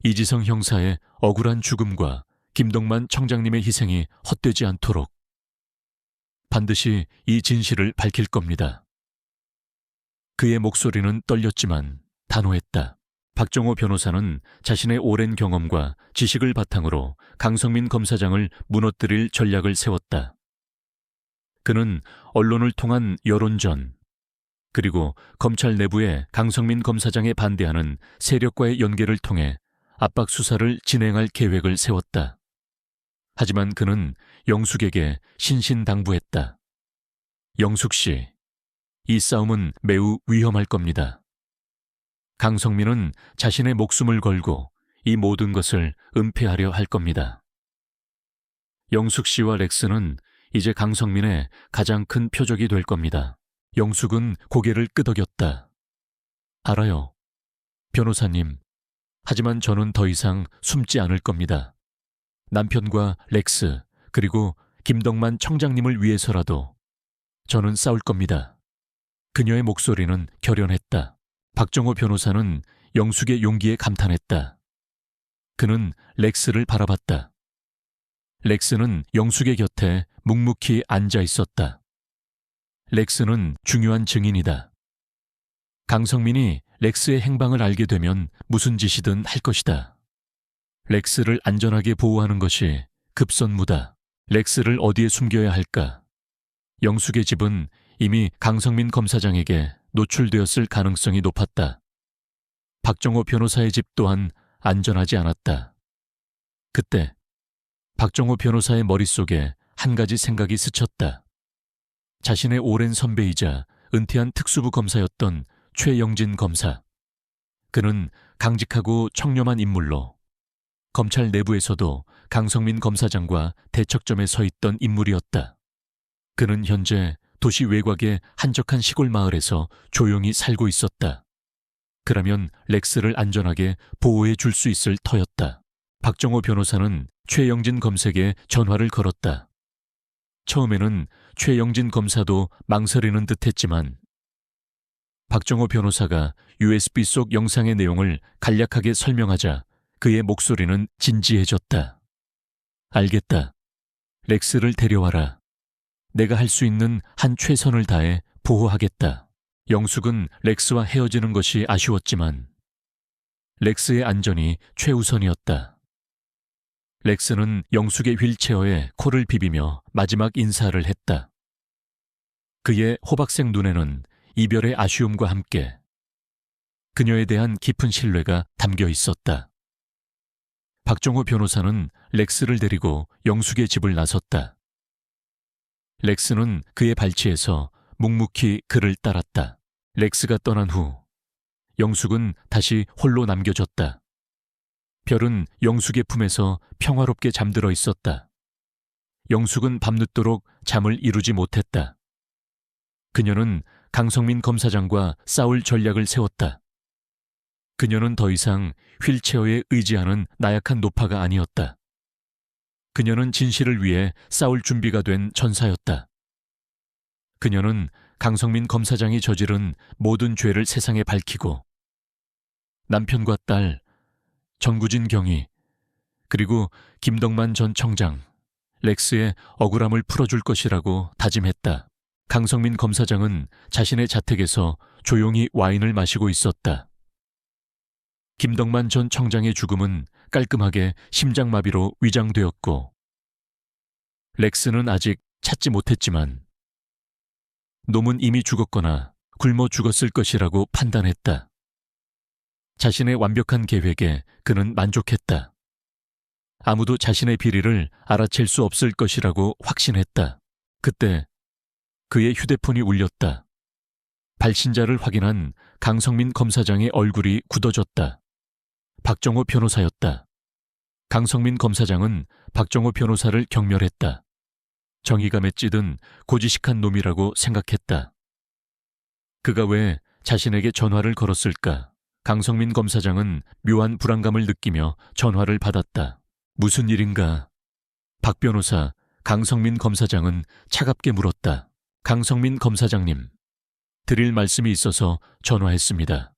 이지성 형사의 억울한 죽음과 김덕만 청장님의 희생이 헛되지 않도록 반드시 이 진실을 밝힐 겁니다. 그의 목소리는 떨렸지만 단호했다. 박정호 변호사는 자신의 오랜 경험과 지식을 바탕으로 강성민 검사장을 무너뜨릴 전략을 세웠다. 그는 언론을 통한 여론전, 그리고 검찰 내부의 강성민 검사장에 반대하는 세력과의 연계를 통해 압박 수사를 진행할 계획을 세웠다. 하지만 그는 영숙에게 신신당부했다. 영숙 씨, 이 싸움은 매우 위험할 겁니다. 강성민은 자신의 목숨을 걸고 이 모든 것을 은폐하려 할 겁니다. 영숙 씨와 렉스는 이제 강성민의 가장 큰 표적이 될 겁니다. 영숙은 고개를 끄덕였다. 알아요, 변호사님. 하지만 저는 더 이상 숨지 않을 겁니다. 남편과 렉스, 그리고 김덕만 청장님을 위해서라도 저는 싸울 겁니다. 그녀의 목소리는 결연했다. 박정호 변호사는 영숙의 용기에 감탄했다. 그는 렉스를 바라봤다. 렉스는 영숙의 곁에 묵묵히 앉아 있었다. 렉스는 중요한 증인이다. 강성민이 렉스의 행방을 알게 되면 무슨 짓이든 할 것이다. 렉스를 안전하게 보호하는 것이 급선무다. 렉스를 어디에 숨겨야 할까? 영숙의 집은 이미 강성민 검사장에게 노출되었을 가능성이 높았다. 박정호 변호사의 집 또한 안전하지 않았다. 그때 박정호 변호사의 머릿속에 한 가지 생각이 스쳤다. 자신의 오랜 선배이자 은퇴한 특수부 검사였던 최영진 검사. 그는 강직하고 청렴한 인물로 검찰 내부에서도 강성민 검사장과 대척점에 서 있던 인물이었다. 그는 현재 도시 외곽의 한적한 시골 마을에서 조용히 살고 있었다. 그러면 렉스를 안전하게 보호해 줄 수 있을 터였다. 박정호 변호사는 최영진 검사에게 전화를 걸었다. 처음에는 최영진 검사도 망설이는 듯했지만 박정호 변호사가 USB 속 영상의 내용을 간략하게 설명하자 그의 목소리는 진지해졌다. 알겠다. 렉스를 데려와라. 내가 할 수 있는 한 최선을 다해 보호하겠다. 영숙은 렉스와 헤어지는 것이 아쉬웠지만 렉스의 안전이 최우선이었다. 렉스는 영숙의 휠체어에 코를 비비며 마지막 인사를 했다. 그의 호박색 눈에는 이별의 아쉬움과 함께 그녀에 대한 깊은 신뢰가 담겨 있었다. 박정호 변호사는 렉스를 데리고 영숙의 집을 나섰다. 렉스는 그의 발치에서 묵묵히 그를 따랐다. 렉스가 떠난 후 영숙은 다시 홀로 남겨졌다. 별은 영숙의 품에서 평화롭게 잠들어 있었다. 영숙은 밤늦도록 잠을 이루지 못했다. 그녀는 강성민 검사장과 싸울 전략을 세웠다. 그녀는 더 이상 휠체어에 의지하는 나약한 노파가 아니었다. 그녀는 진실을 위해 싸울 준비가 된 전사였다. 그녀는 강성민 검사장이 저지른 모든 죄를 세상에 밝히고 남편과 딸, 정구진 경위, 그리고 김덕만 전 청장, 렉스의 억울함을 풀어줄 것이라고 다짐했다. 강성민 검사장은 자신의 자택에서 조용히 와인을 마시고 있었다. 김덕만 전 청장의 죽음은 깔끔하게 심장마비로 위장되었고 렉스는 아직 찾지 못했지만 놈은 이미 죽었거나 굶어 죽었을 것이라고 판단했다. 자신의 완벽한 계획에 그는 만족했다. 아무도 자신의 비리를 알아챌 수 없을 것이라고 확신했다. 그때 그의 휴대폰이 울렸다. 발신자를 확인한 강성민 검사장의 얼굴이 굳어졌다. 박정호 변호사였다. 강성민 검사장은 박정호 변호사를 경멸했다. 정의감에 찌든 고지식한 놈이라고 생각했다. 그가 왜 자신에게 전화를 걸었을까? 강성민 검사장은 묘한 불안감을 느끼며 전화를 받았다. 무슨 일인가? 박 변호사, 강성민 검사장은 차갑게 물었다. 강성민 검사장님, 드릴 말씀이 있어서 전화했습니다.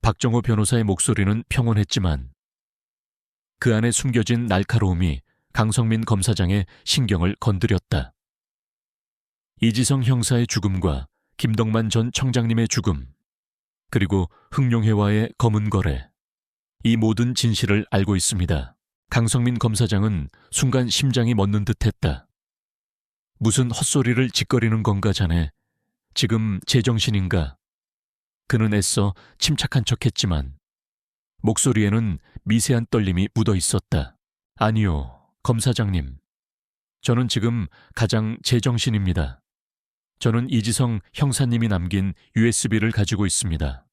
박정호 변호사의 목소리는 평온했지만 그 안에 숨겨진 날카로움이 강성민 검사장의 신경을 건드렸다. 이지성 형사의 죽음과 김덕만 전 청장님의 죽음, 그리고 흥룡회와의 검은 거래, 이 모든 진실을 알고 있습니다. 강성민 검사장은 순간 심장이 멎는 듯했다. 무슨 헛소리를 짓거리는 건가 자네? 지금 제정신인가? 그는 애써 침착한 척했지만 목소리에는 미세한 떨림이 묻어 있었다. 아니요, 검사장님. 저는 지금 가장 제정신입니다. 저는 이지성 형사님이 남긴 USB를 가지고 있습니다.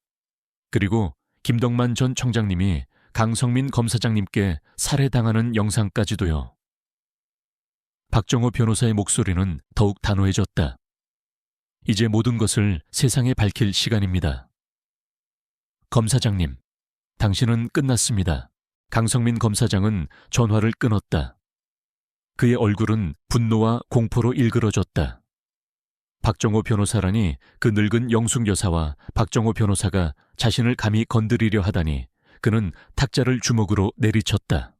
그리고 김덕만 전 청장님이 강성민 검사장님께 살해당하는 영상까지도요. 박정호 변호사의 목소리는 더욱 단호해졌다. 이제 모든 것을 세상에 밝힐 시간입니다. 검사장님, 당신은 끝났습니다. 강성민 검사장은 전화를 끊었다. 그의 얼굴은 분노와 공포로 일그러졌다. 박정호 변호사라니 그 늙은 영숙 여사와 박정호 변호사가 자신을 감히 건드리려 하다니 그는 탁자를 주먹으로 내리쳤다.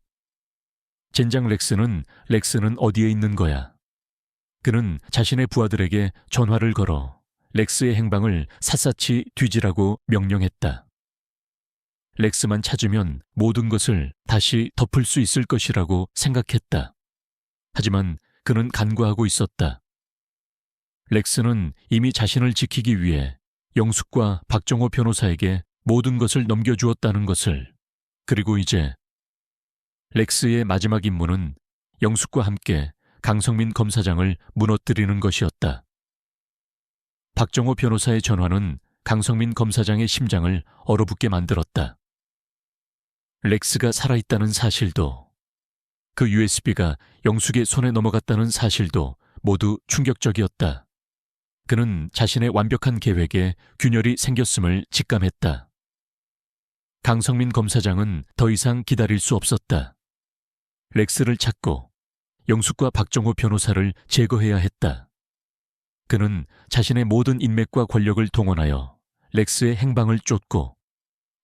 젠장 렉스는 어디에 있는 거야? 그는 자신의 부하들에게 전화를 걸어 렉스의 행방을 샅샅이 뒤지라고 명령했다. 렉스만 찾으면 모든 것을 다시 덮을 수 있을 것이라고 생각했다. 하지만 그는 간과하고 있었다. 렉스는 이미 자신을 지키기 위해 영숙과 박정호 변호사에게 모든 것을 넘겨주었다는 것을, 그리고 이제 렉스의 마지막 임무는 영숙과 함께 강성민 검사장을 무너뜨리는 것이었다. 박정호 변호사의 전화는 강성민 검사장의 심장을 얼어붙게 만들었다. 렉스가 살아있다는 사실도, 그 USB가 영숙의 손에 넘어갔다는 사실도 모두 충격적이었다. 그는 자신의 완벽한 계획에 균열이 생겼음을 직감했다. 강성민 검사장은 더 이상 기다릴 수 없었다. 렉스를 찾고 영숙과 박정호 변호사를 제거해야 했다. 그는 자신의 모든 인맥과 권력을 동원하여 렉스의 행방을 쫓고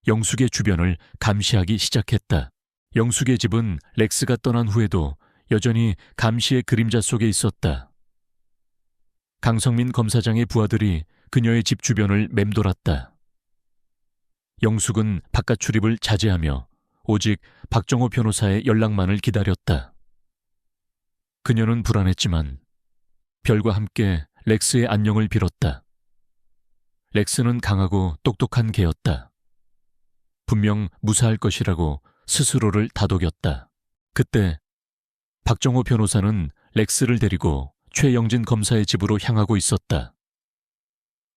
영숙의 주변을 감시하기 시작했다. 영숙의 집은 렉스가 떠난 후에도 여전히 감시의 그림자 속에 있었다. 강성민 검사장의 부하들이 그녀의 집 주변을 맴돌았다. 영숙은 바깥 출입을 자제하며 오직 박정호 변호사의 연락만을 기다렸다. 그녀는 불안했지만 별과 함께 렉스의 안녕을 빌었다. 렉스는 강하고 똑똑한 개였다. 분명 무사할 것이라고 스스로를 다독였다. 그때 박정호 변호사는 렉스를 데리고 최영진 검사의 집으로 향하고 있었다.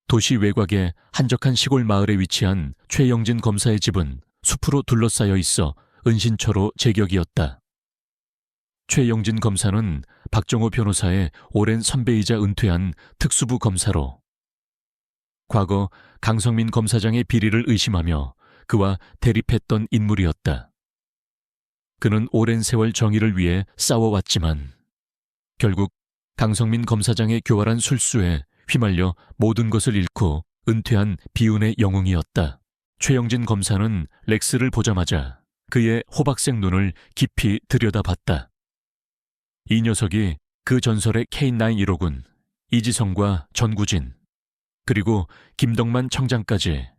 도시 외곽의 한적한 시골 마을에 위치한 최영진 검사의 집은 숲으로 둘러싸여 있어 은신처로 제격이었다. 최영진 검사는 박정호 변호사의 오랜 선배이자 은퇴한 특수부 검사로 과거 강성민 검사장의 비리를 의심하며 그와 대립했던 인물이었다. 그는 오랜 세월 정의를 위해 싸워왔지만 결국 강성민 검사장의 교활한 술수에 휘말려 모든 것을 잃고 은퇴한 비운의 영웅이었다. 최영진 검사는 렉스를 보자마자 그의 호박색 눈을 깊이 들여다봤다. 이 녀석이 그 전설의 K9 1호군, 이지성과 전구진, 그리고 김덕만 청장까지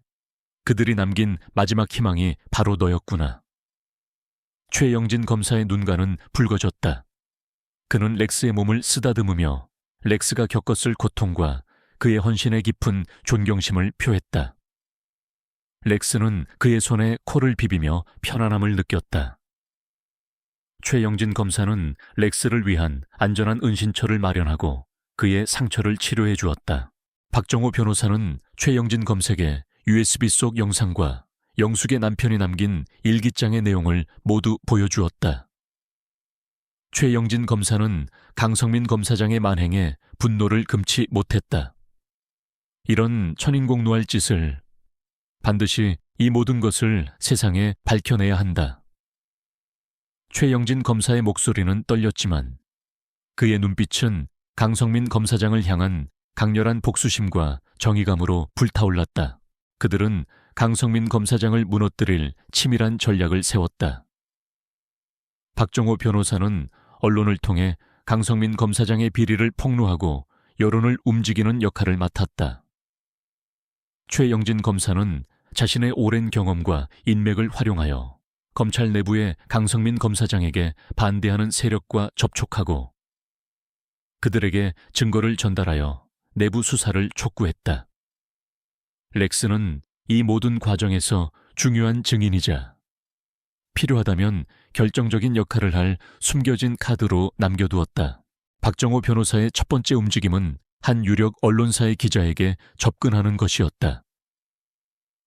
그들이 남긴 마지막 희망이 바로 너였구나. 최영진 검사의 눈가는 붉어졌다. 그는 렉스의 몸을 쓰다듬으며 렉스가 겪었을 고통과 그의 헌신에 깊은 존경심을 표했다. 렉스는 그의 손에 코를 비비며 편안함을 느꼈다. 최영진 검사는 렉스를 위한 안전한 은신처를 마련하고 그의 상처를 치료해 주었다. 박정호 변호사는 최영진 검사에게 USB 속 영상과 영숙의 남편이 남긴 일기장의 내용을 모두 보여주었다. 최영진 검사는 강성민 검사장의 만행에 분노를 금치 못했다. 이런 천인공노할 짓을 반드시 이 모든 것을 세상에 밝혀내야 한다. 최영진 검사의 목소리는 떨렸지만 그의 눈빛은 강성민 검사장을 향한 강렬한 복수심과 정의감으로 불타올랐다. 그들은 강성민 검사장을 무너뜨릴 치밀한 전략을 세웠다. 박정호 변호사는 언론을 통해 강성민 검사장의 비리를 폭로하고 여론을 움직이는 역할을 맡았다. 최영진 검사는 자신의 오랜 경험과 인맥을 활용하여 검찰 내부의 강성민 검사장에게 반대하는 세력과 접촉하고 그들에게 증거를 전달하여 내부 수사를 촉구했다. 렉스는 이 모든 과정에서 중요한 증인이자 필요하다면 결정적인 역할을 할 숨겨진 카드로 남겨두었다. 박정호 변호사의 첫 번째 움직임은 한 유력 언론사의 기자에게 접근하는 것이었다.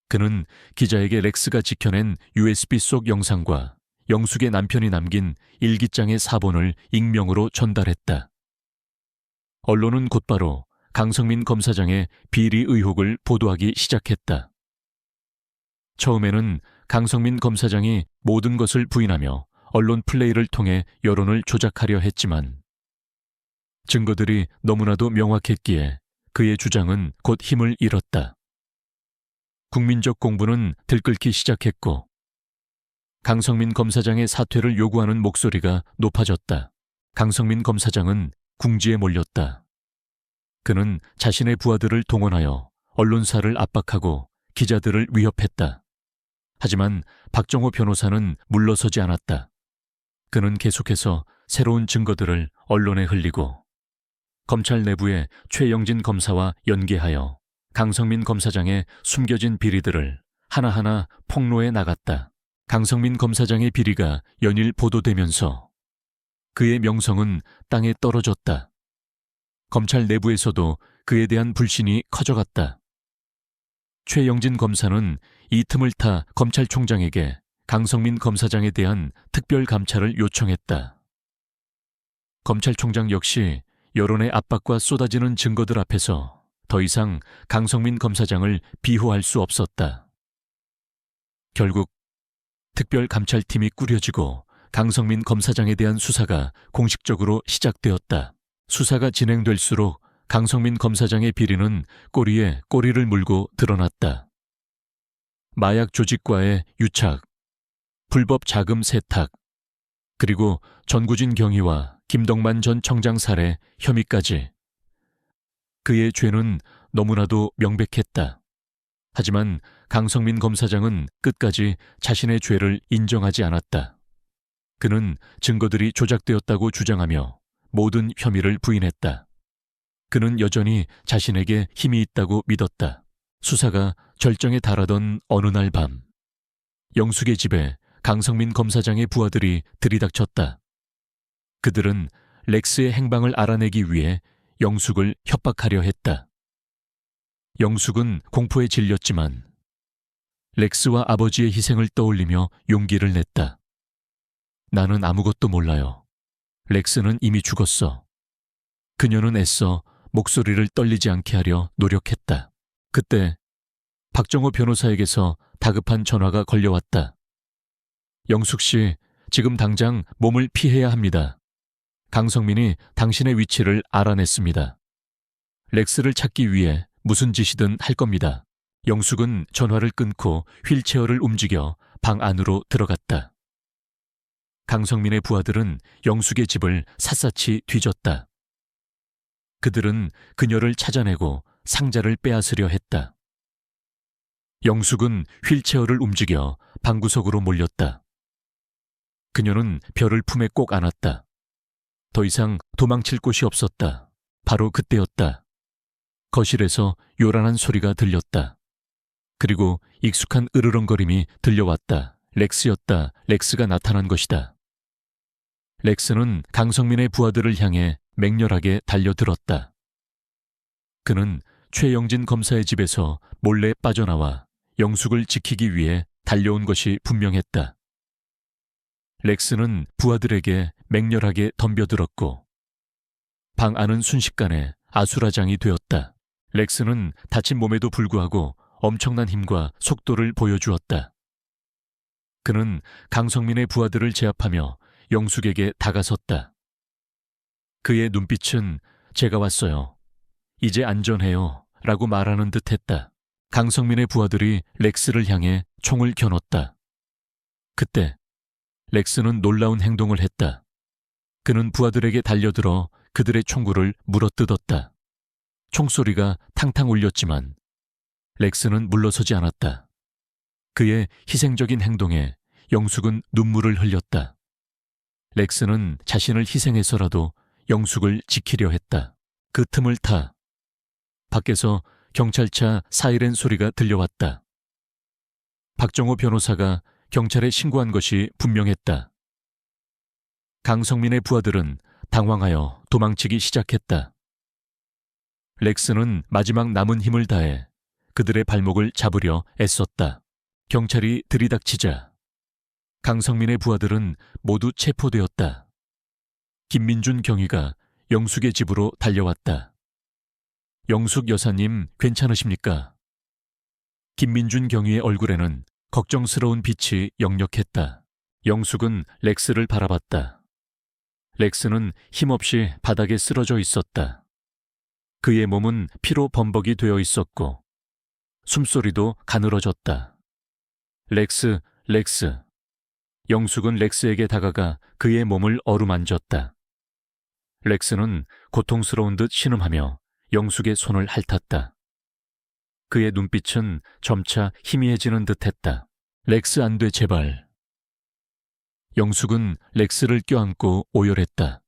그는 기자에게 렉스가 지켜낸 USB 속 영상과 영숙의 남편이 남긴 일기장의 사본을 익명으로 전달했다. 언론은 곧바로 강성민 검사장의 비리 의혹을 보도하기 시작했다. 처음에는 강성민 검사장이 모든 것을 부인하며 언론 플레이를 통해 여론을 조작하려 했지만 증거들이 너무나도 명확했기에 그의 주장은 곧 힘을 잃었다. 국민적 공분은 들끓기 시작했고 강성민 검사장의 사퇴를 요구하는 목소리가 높아졌다. 강성민 검사장은 궁지에 몰렸다. 그는 자신의 부하들을 동원하여 언론사를 압박하고 기자들을 위협했다. 하지만 박정호 변호사는 물러서지 않았다. 그는 계속해서 새로운 증거들을 언론에 흘리고 검찰 내부의 최영진 검사와 연계하여 강성민 검사장의 숨겨진 비리들을 하나하나 폭로해 나갔다. 강성민 검사장의 비리가 연일 보도되면서 그의 명성은 땅에 떨어졌다. 검찰 내부에서도 그에 대한 불신이 커져갔다. 최영진 검사는 이 틈을 타 검찰총장에게 강성민 검사장에 대한 특별 감찰을 요청했다. 검찰총장 역시 여론의 압박과 쏟아지는 증거들 앞에서 더 이상 강성민 검사장을 비호할 수 없었다. 결국 특별 감찰팀이 꾸려지고 강성민 검사장에 대한 수사가 공식적으로 시작되었다. 수사가 진행될수록 강성민 검사장의 비리는 꼬리에 꼬리를 물고 드러났다. 마약 조직과의 유착, 불법 자금 세탁, 그리고 전구진 경위와 김덕만 전 청장 살해 혐의까지. 그의 죄는 너무나도 명백했다. 하지만 강성민 검사장은 끝까지 자신의 죄를 인정하지 않았다. 그는 증거들이 조작되었다고 주장하며 모든 혐의를 부인했다. 그는 여전히 자신에게 힘이 있다고 믿었다. 수사가 절정에 달하던 어느 날 밤, 영숙의 집에 강성민 검사장의 부하들이 들이닥쳤다. 그들은 렉스의 행방을 알아내기 위해 영숙을 협박하려 했다. 영숙은 공포에 질렸지만 렉스와 아버지의 희생을 떠올리며 용기를 냈다. 나는 아무것도 몰라요. 렉스는 이미 죽었어. 그녀는 애써 목소리를 떨리지 않게 하려 노력했다. 그때 박정호 변호사에게서 다급한 전화가 걸려왔다. 영숙 씨, 지금 당장 몸을 피해야 합니다. 강성민이 당신의 위치를 알아냈습니다. 렉스를 찾기 위해 무슨 짓이든 할 겁니다. 영숙은 전화를 끊고 휠체어를 움직여 방 안으로 들어갔다. 강성민의 부하들은 영숙의 집을 샅샅이 뒤졌다. 그들은 그녀를 찾아내고 상자를 빼앗으려 했다. 영숙은 휠체어를 움직여 방구석으로 몰렸다. 그녀는 별을 품에 꼭 안았다. 더 이상 도망칠 곳이 없었다. 바로 그때였다. 거실에서 요란한 소리가 들렸다. 그리고 익숙한 으르렁거림이 들려왔다. 렉스였다. 렉스가 나타난 것이다. 렉스는 강성민의 부하들을 향해 맹렬하게 달려들었다. 그는 최영진 검사의 집에서 몰래 빠져나와 영숙을 지키기 위해 달려온 것이 분명했다. 렉스는 부하들에게 맹렬하게 덤벼들었고 방 안은 순식간에 아수라장이 되었다. 렉스는 다친 몸에도 불구하고 엄청난 힘과 속도를 보여주었다. 그는 강성민의 부하들을 제압하며 영숙에게 다가섰다. 그의 눈빛은 제가 왔어요. 이제 안전해요. 라고 말하는 듯 했다. 강성민의 부하들이 렉스를 향해 총을 겨눴다. 그때 렉스는 놀라운 행동을 했다. 그는 부하들에게 달려들어 그들의 총구를 물어뜯었다. 총소리가 탕탕 울렸지만 렉스는 물러서지 않았다. 그의 희생적인 행동에 영숙은 눈물을 흘렸다. 렉스는 자신을 희생해서라도 영숙을 지키려 했다. 그 틈을 타 밖에서 경찰차 사이렌 소리가 들려왔다. 박정호 변호사가 경찰에 신고한 것이 분명했다. 강성민의 부하들은 당황하여 도망치기 시작했다. 렉스는 마지막 남은 힘을 다해 그들의 발목을 잡으려 애썼다. 경찰이 들이닥치자 강성민의 부하들은 모두 체포되었다. 김민준 경위가 영숙의 집으로 달려왔다. 영숙 여사님 괜찮으십니까? 김민준 경위의 얼굴에는 걱정스러운 빛이 역력했다. 영숙은 렉스를 바라봤다. 렉스는 힘없이 바닥에 쓰러져 있었다. 그의 몸은 피로 범벅이 되어 있었고 숨소리도 가늘어졌다. 렉스, 렉스. 영숙은 렉스에게 다가가 그의 몸을 어루만졌다. 렉스는 고통스러운 듯 신음하며 영숙의 손을 핥았다. 그의 눈빛은 점차 희미해지는 듯했다. 렉스 안 돼 제발. 영숙은 렉스를 껴안고 오열했다.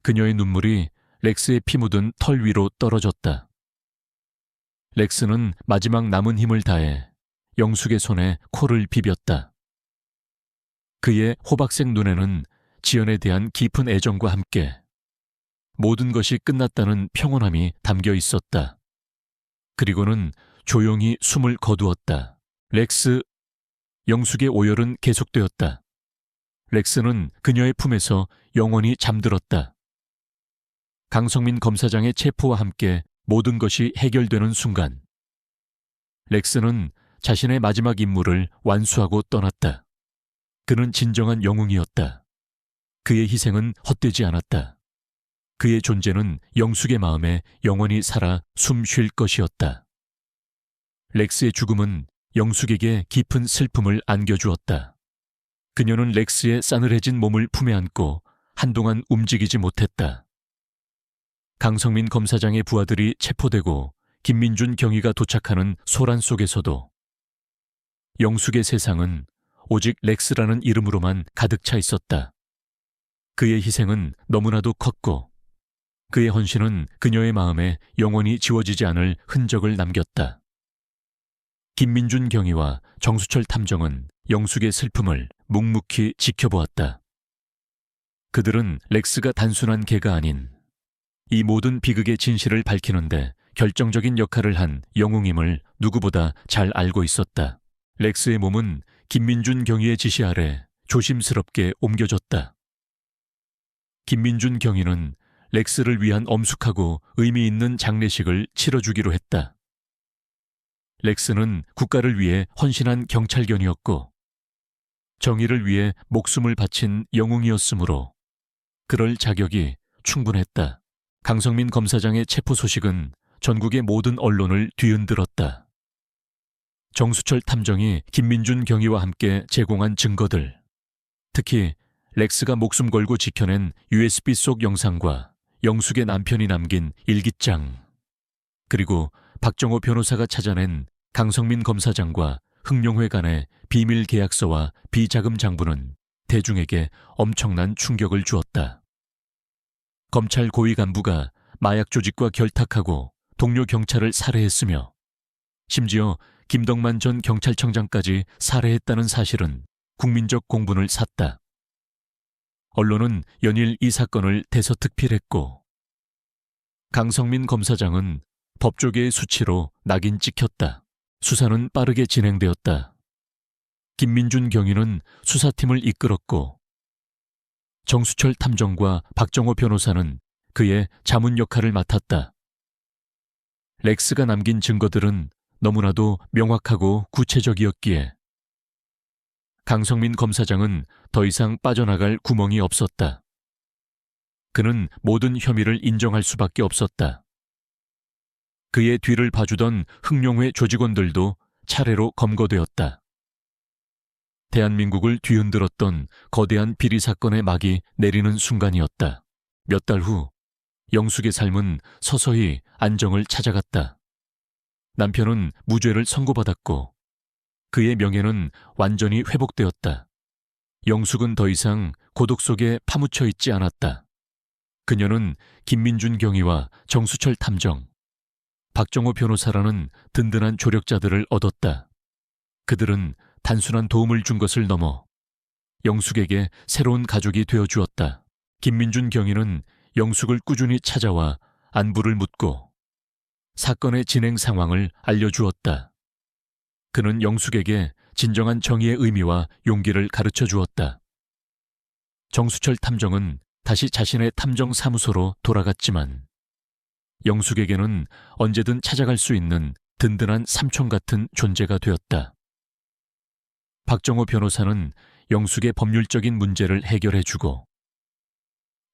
그녀의 눈물이 렉스의 피 묻은 털 위로 떨어졌다. 렉스는 마지막 남은 힘을 다해 영숙의 손에 코를 비볐다. 그의 호박색 눈에는 지연에 대한 깊은 애정과 함께 모든 것이 끝났다는 평온함이 담겨 있었다. 그리고는 조용히 숨을 거두었다. 렉스, 영숙의 오열은 계속되었다. 렉스는 그녀의 품에서 영원히 잠들었다. 강성민 검사장의 체포와 함께 모든 것이 해결되는 순간 렉스는 자신의 마지막 임무를 완수하고 떠났다. 그는 진정한 영웅이었다. 그의 희생은 헛되지 않았다. 그의 존재는 영숙의 마음에 영원히 살아 숨 쉴 것이었다. 렉스의 죽음은 영숙에게 깊은 슬픔을 안겨주었다. 그녀는 렉스의 싸늘해진 몸을 품에 안고 한동안 움직이지 못했다. 강성민 검사장의 부하들이 체포되고 김민준 경위가 도착하는 소란 속에서도 영숙의 세상은 오직 렉스라는 이름으로만 가득 차 있었다. 그의 희생은 너무나도 컸고 그의 헌신은 그녀의 마음에 영원히 지워지지 않을 흔적을 남겼다. 김민준 경위와 정수철 탐정은 영숙의 슬픔을 묵묵히 지켜보았다. 그들은 렉스가 단순한 개가 아닌 이 모든 비극의 진실을 밝히는데 결정적인 역할을 한 영웅임을 누구보다 잘 알고 있었다. 렉스의 몸은 김민준 경위의 지시 아래 조심스럽게 옮겨졌다. 김민준 경위는 렉스를 위한 엄숙하고 의미 있는 장례식을 치러주기로 했다. 렉스는 국가를 위해 헌신한 경찰견이었고 정의를 위해 목숨을 바친 영웅이었으므로 그럴 자격이 충분했다. 강성민 검사장의 체포 소식은 전국의 모든 언론을 뒤흔들었다. 정수철 탐정이 김민준 경위와 함께 제공한 증거들, 특히 렉스가 목숨 걸고 지켜낸 USB 속 영상과 영숙의 남편이 남긴 일기장, 그리고 박정호 변호사가 찾아낸 강성민 검사장과 흥룡회 간의 비밀 계약서와 비자금 장부는 대중에게 엄청난 충격을 주었다. 검찰 고위 간부가 마약 조직과 결탁하고 동료 경찰을 살해했으며 심지어 김덕만 전 경찰청장까지 살해했다는 사실은 국민적 공분을 샀다. 언론은 연일 이 사건을 대서특필했고 강성민 검사장은 법조계의 수치로 낙인 찍혔다. 수사는 빠르게 진행되었다. 김민준 경위는 수사팀을 이끌었고 정수철 탐정과 박정호 변호사는 그의 자문 역할을 맡았다. 렉스가 남긴 증거들은 너무나도 명확하고 구체적이었기에 강성민 검사장은 더 이상 빠져나갈 구멍이 없었다. 그는 모든 혐의를 인정할 수밖에 없었다. 그의 뒤를 봐주던 흥룡회 조직원들도 차례로 검거되었다. 대한민국을 뒤흔들었던 거대한 비리 사건의 막이 내리는 순간이었다. 몇 달 후 영숙의 삶은 서서히 안정을 찾아갔다. 남편은 무죄를 선고받았고 그의 명예는 완전히 회복되었다. 영숙은 더 이상 고독 속에 파묻혀 있지 않았다. 그녀는 김민준 경위와 정수철 탐정, 박정호 변호사라는 든든한 조력자들을 얻었다. 그들은 단순한 도움을 준 것을 넘어 영숙에게 새로운 가족이 되어주었다. 김민준 경위는 영숙을 꾸준히 찾아와 안부를 묻고 사건의 진행 상황을 알려주었다. 그는 영숙에게 진정한 정의의 의미와 용기를 가르쳐 주었다. 정수철 탐정은 다시 자신의 탐정 사무소로 돌아갔지만 영숙에게는 언제든 찾아갈 수 있는 든든한 삼촌 같은 존재가 되었다. 박정호 변호사는 영숙의 법률적인 문제를 해결해주고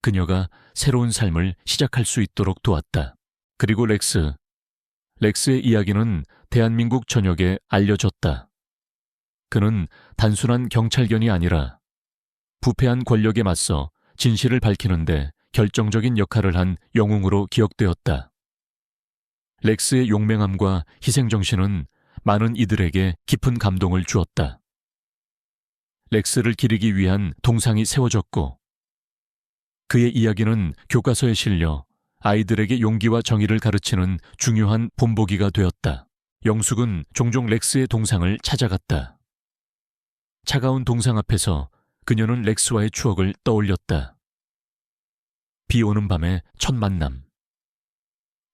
그녀가 새로운 삶을 시작할 수 있도록 도왔다. 그리고 렉스의 이야기는 대한민국 전역에 알려졌다. 그는 단순한 경찰견이 아니라 부패한 권력에 맞서 진실을 밝히는데 결정적인 역할을 한 영웅으로 기억되었다. 렉스의 용맹함과 희생정신은 많은 이들에게 깊은 감동을 주었다. 렉스를 기리기 위한 동상이 세워졌고 그의 이야기는 교과서에 실려 아이들에게 용기와 정의를 가르치는 중요한 본보기가 되었다. 영숙은 종종 렉스의 동상을 찾아갔다. 차가운 동상 앞에서 그녀는 렉스와의 추억을 떠올렸다. 비 오는 밤의 첫 만남.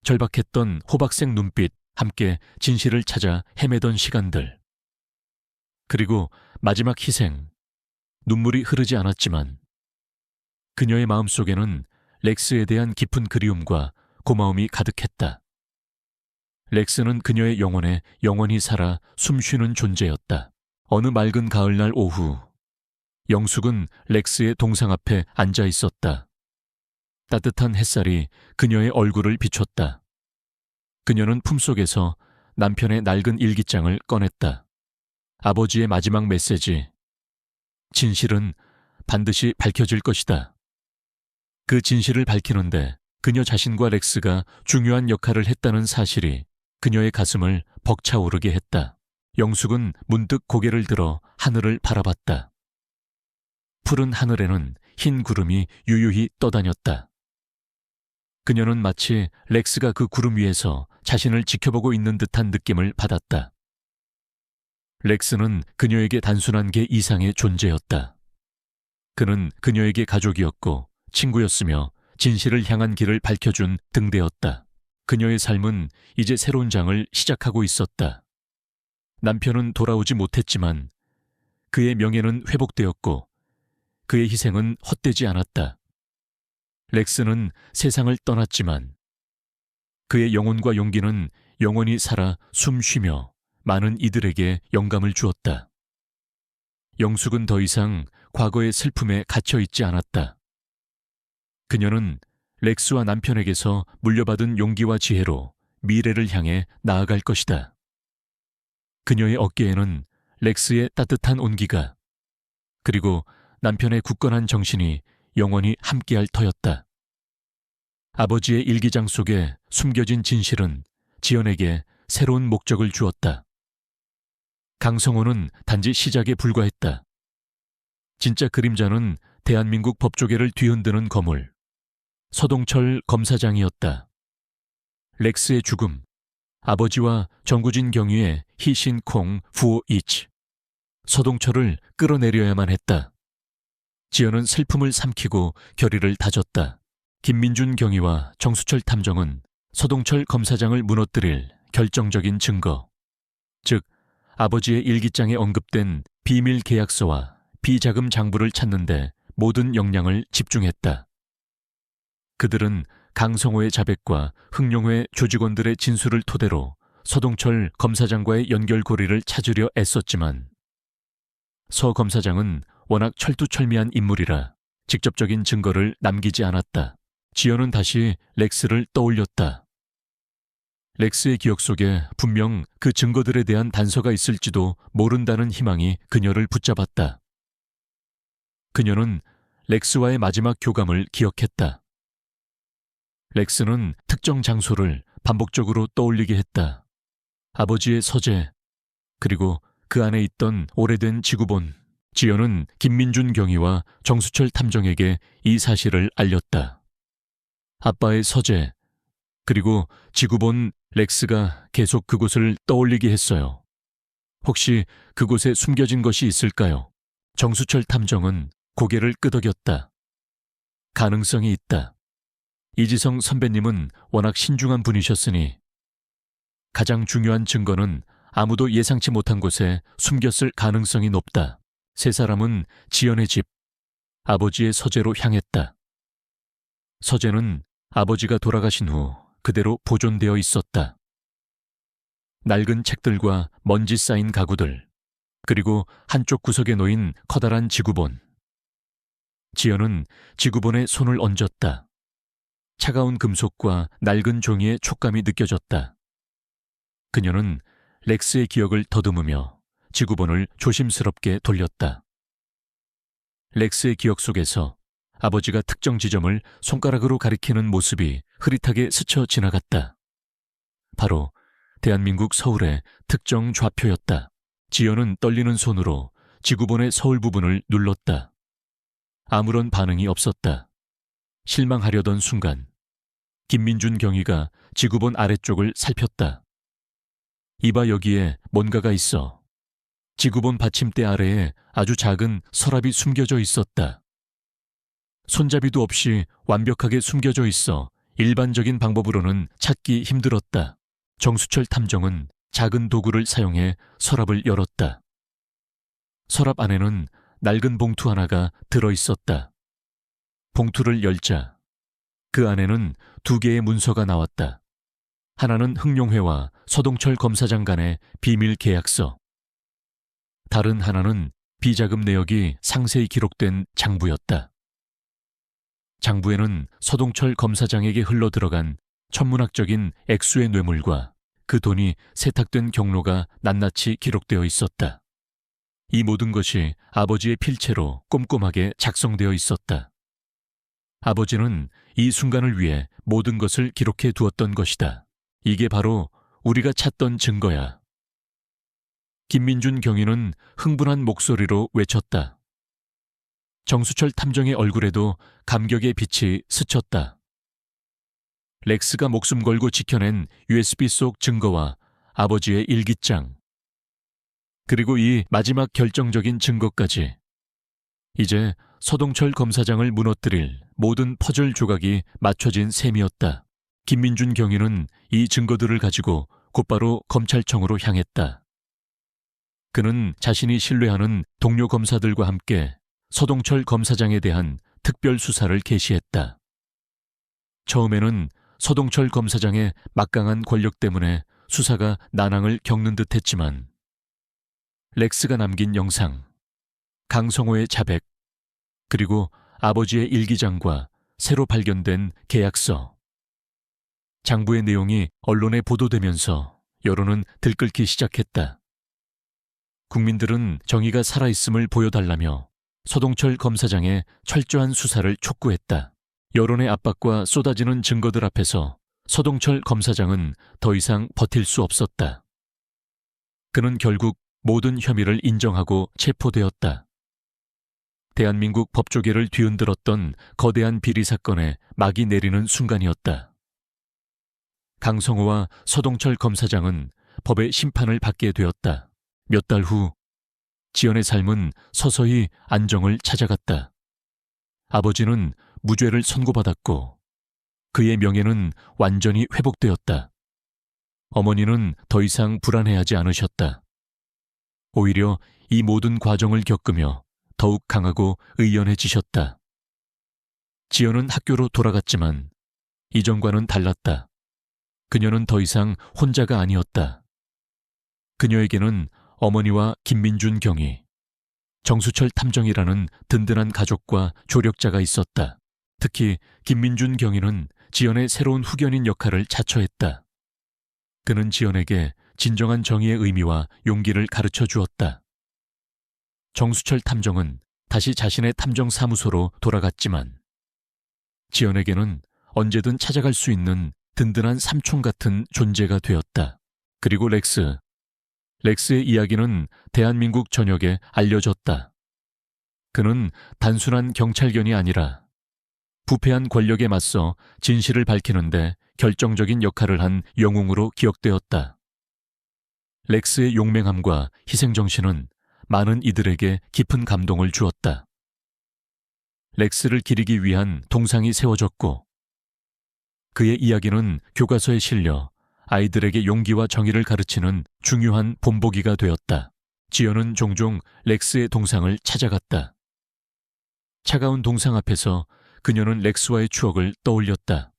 절박했던 호박색 눈빛, 함께 진실을 찾아 헤매던 시간들. 그리고 마지막 희생. 눈물이 흐르지 않았지만 그녀의 마음속에는 렉스에 대한 깊은 그리움과 고마움이 가득했다. 렉스는 그녀의 영혼에 영원히 살아 숨쉬는 존재였다. 어느 맑은 가을날 오후, 영숙은 렉스의 동상 앞에 앉아 있었다. 따뜻한 햇살이 그녀의 얼굴을 비췄다. 그녀는 품속에서 남편의 낡은 일기장을 꺼냈다. 아버지의 마지막 메시지. 진실은 반드시 밝혀질 것이다. 그 진실을 밝히는데 그녀 자신과 렉스가 중요한 역할을 했다는 사실이 그녀의 가슴을 벅차오르게 했다. 영숙은 문득 고개를 들어 하늘을 바라봤다. 푸른 하늘에는 흰 구름이 유유히 떠다녔다. 그녀는 마치 렉스가 그 구름 위에서 자신을 지켜보고 있는 듯한 느낌을 받았다. 렉스는 그녀에게 단순한 게 이상의 존재였다. 그는 그녀에게 가족이었고 친구였으며 진실을 향한 길을 밝혀준 등대였다. 그녀의 삶은 이제 새로운 장을 시작하고 있었다. 남편은 돌아오지 못했지만 그의 명예는 회복되었고 그의 희생은 헛되지 않았다. 렉스는 세상을 떠났지만 그의 영혼과 용기는 영원히 살아 숨쉬며 많은 이들에게 영감을 주었다. 영숙은 더 이상 과거의 슬픔에 갇혀 있지 않았다. 그녀는 렉스와 남편에게서 물려받은 용기와 지혜로 미래를 향해 나아갈 것이다. 그녀의 어깨에는 렉스의 따뜻한 온기가, 그리고 남편의 굳건한 정신이 영원히 함께할 터였다. 아버지의 일기장 속에 숨겨진 진실은 지연에게 새로운 목적을 주었다. 강성호는 단지 시작에 불과했다. 진짜 그림자는 대한민국 법조계를 뒤흔드는 거물, 서동철 검사장이었다. 렉스의 죽음, 아버지와 정구진 경위의 희신콩 후이치, 서동철을 끌어내려야만 했다. 지연은 슬픔을 삼키고 결의를 다졌다. 김민준 경위와 정수철 탐정은 서동철 검사장을 무너뜨릴 결정적인 증거, 즉 아버지의 일기장에 언급된 비밀 계약서와 비자금 장부를 찾는데 모든 역량을 집중했다. 그들은 강성호의 자백과 흥룡회 조직원들의 진술을 토대로 서동철 검사장과의 연결고리를 찾으려 애썼지만 서 검사장은 워낙 철두철미한 인물이라 직접적인 증거를 남기지 않았다. 지연은 다시 렉스를 떠올렸다. 렉스의 기억 속에 분명 그 증거들에 대한 단서가 있을지도 모른다는 희망이 그녀를 붙잡았다. 그녀는 렉스와의 마지막 교감을 기억했다. 렉스는 특정 장소를 반복적으로 떠올리게 했다. 아버지의 서재, 그리고 그 안에 있던 오래된 지구본. 지연은 김민준 경위와 정수철 탐정에게 이 사실을 알렸다. 아빠의 서재, 그리고 지구본. 렉스가 계속 그곳을 떠올리게 했어요. 혹시 그곳에 숨겨진 것이 있을까요? 정수철 탐정은 고개를 끄덕였다. 가능성이 있다. 이지성 선배님은 워낙 신중한 분이셨으니 가장 중요한 증거는 아무도 예상치 못한 곳에 숨겼을 가능성이 높다. 세 사람은 지연의 집, 아버지의 서재로 향했다. 서재는 아버지가 돌아가신 후 그대로 보존되어 있었다. 낡은 책들과 먼지 쌓인 가구들, 그리고 한쪽 구석에 놓인 커다란 지구본. 지연은 지구본에 손을 얹었다. 차가운 금속과 낡은 종이의 촉감이 느껴졌다. 그녀는 렉스의 기억을 더듬으며 지구본을 조심스럽게 돌렸다. 렉스의 기억 속에서 아버지가 특정 지점을 손가락으로 가리키는 모습이 흐릿하게 스쳐 지나갔다. 바로 대한민국 서울의 특정 좌표였다. 지연은 떨리는 손으로 지구본의 서울 부분을 눌렀다. 아무런 반응이 없었다. 실망하려던 순간 김민준 경위가 지구본 아래쪽을 살폈다. 이봐, 여기에 뭔가가 있어. 지구본 받침대 아래에 아주 작은 서랍이 숨겨져 있었다. 손잡이도 없이 완벽하게 숨겨져 있어 일반적인 방법으로는 찾기 힘들었다. 정수철 탐정은 작은 도구를 사용해 서랍을 열었다. 서랍 안에는 낡은 봉투 하나가 들어있었다. 봉투를 열자 그 안에는 2개의 문서가 나왔다. 하나는 흥룡회와 서동철 검사장 간의 비밀 계약서, 다른 하나는 비자금 내역이 상세히 기록된 장부였다. 장부에는 서동철 검사장에게 흘러들어간 천문학적인 액수의 뇌물과 그 돈이 세탁된 경로가 낱낱이 기록되어 있었다. 이 모든 것이 아버지의 필체로 꼼꼼하게 작성되어 있었다. 아버지는 이 순간을 위해 모든 것을 기록해 두었던 것이다. 이게 바로 우리가 찾던 증거야. 김민준 경위는 흥분한 목소리로 외쳤다. 정수철 탐정의 얼굴에도 감격의 빛이 스쳤다. 렉스가 목숨 걸고 지켜낸 USB 속 증거와 아버지의 일기장, 그리고 이 마지막 결정적인 증거까지. 이제 서동철 검사장을 무너뜨릴 모든 퍼즐 조각이 맞춰진 셈이었다. 김민준 경위는 이 증거들을 가지고 곧바로 검찰청으로 향했다. 그는 자신이 신뢰하는 동료 검사들과 함께 서동철 검사장에 대한 특별 수사를 개시했다. 처음에는 서동철 검사장의 막강한 권력 때문에 수사가 난항을 겪는 듯 했지만 렉스가 남긴 영상, 강성호의 자백, 그리고 아버지의 일기장과 새로 발견된 계약서. 장부의 내용이 언론에 보도되면서 여론은 들끓기 시작했다. 국민들은 정의가 살아있음을 보여달라며 서동철 검사장의 철저한 수사를 촉구했다. 여론의 압박과 쏟아지는 증거들 앞에서 서동철 검사장은 더 이상 버틸 수 없었다. 그는 결국 모든 혐의를 인정하고 체포되었다. 대한민국 법조계를 뒤흔들었던 거대한 비리 사건에 막이 내리는 순간이었다. 강성호와 서동철 검사장은 법의 심판을 받게 되었다. 몇 달 후 지연의 삶은 서서히 안정을 찾아갔다. 아버지는 무죄를 선고받았고 그의 명예는 완전히 회복되었다. 어머니는 더 이상 불안해하지 않으셨다. 오히려 이 모든 과정을 겪으며 더욱 강하고 의연해지셨다. 지연은 학교로 돌아갔지만 이전과는 달랐다. 그녀는 더 이상 혼자가 아니었다. 그녀에게는 어머니와 김민준 경위, 정수철 탐정이라는 든든한 가족과 조력자가 있었다. 특히 김민준 경위는 지연의 새로운 후견인 역할을 자처했다. 그는 지연에게 진정한 정의의 의미와 용기를 가르쳐 주었다. 정수철 탐정은 다시 자신의 탐정 사무소로 돌아갔지만 지연에게는 언제든 찾아갈 수 있는 든든한 삼촌 같은 존재가 되었다. 그리고 렉스의 이야기는 대한민국 전역에 알려졌다. 그는 단순한 경찰견이 아니라 부패한 권력에 맞서 진실을 밝히는데 결정적인 역할을 한 영웅으로 기억되었다. 렉스의 용맹함과 희생정신은 많은 이들에게 깊은 감동을 주었다. 렉스를 기리기 위한 동상이 세워졌고 그의 이야기는 교과서에 실려 아이들에게 용기와 정의를 가르치는 중요한 본보기가 되었다. 지연은 종종 렉스의 동상을 찾아갔다. 차가운 동상 앞에서 그녀는 렉스와의 추억을 떠올렸다.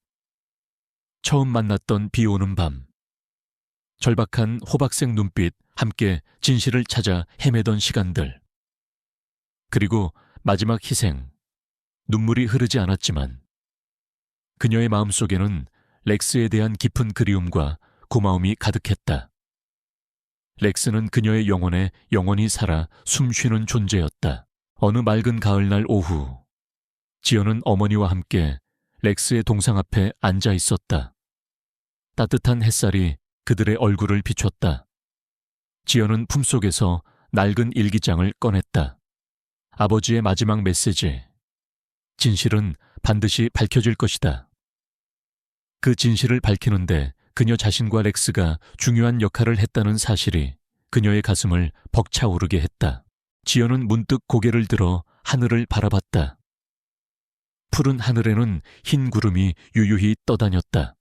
처음 만났던 비 오는 밤, 절박한 호박색 눈빛, 함께 진실을 찾아 헤매던 시간들. 그리고 마지막 희생, 눈물이 흐르지 않았지만 그녀의 마음속에는 렉스에 대한 깊은 그리움과 고마움이 가득했다. 렉스는 그녀의 영혼에 영원히 살아 숨쉬는 존재였다. 어느 맑은 가을날 오후, 지연은 어머니와 함께 렉스의 동상 앞에 앉아 있었다. 따뜻한 햇살이 그들의 얼굴을 비췄다. 지연은 품속에서 낡은 일기장을 꺼냈다. 아버지의 마지막 메시지. 진실은 반드시 밝혀질 것이다. 그 진실을 밝히는데 그녀 자신과 렉스가 중요한 역할을 했다는 사실이 그녀의 가슴을 벅차오르게 했다. 지연은 문득 고개를 들어 하늘을 바라봤다. 푸른 하늘에는 흰 구름이 유유히 떠다녔다.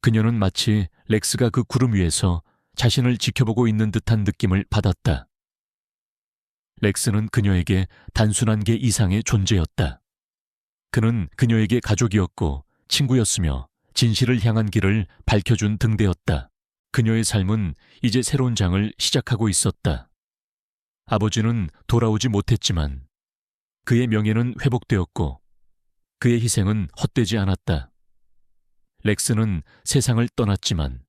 그녀는 마치 렉스가 그 구름 위에서 자신을 지켜보고 있는 듯한 느낌을 받았다. 렉스는 그녀에게 단순한 게 이상의 존재였다. 그는 그녀에게 가족이었고 친구였으며 진실을 향한 길을 밝혀준 등대였다. 그녀의 삶은 이제 새로운 장을 시작하고 있었다. 아버지는 돌아오지 못했지만 그의 명예는 회복되었고 그의 희생은 헛되지 않았다. 렉스는 세상을 떠났지만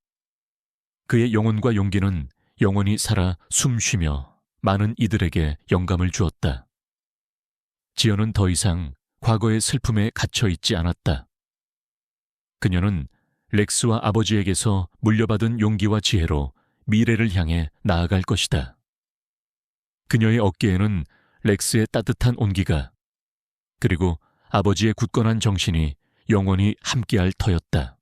그의 영혼과 용기는 영원히 살아 숨쉬며 많은 이들에게 영감을 주었다. 지연은 더 이상 과거의 슬픔에 갇혀 있지 않았다. 그녀는 렉스와 아버지에게서 물려받은 용기와 지혜로 미래를 향해 나아갈 것이다. 그녀의 어깨에는 렉스의 따뜻한 온기가, 그리고 아버지의 굳건한 정신이 영원히 함께할 터였다.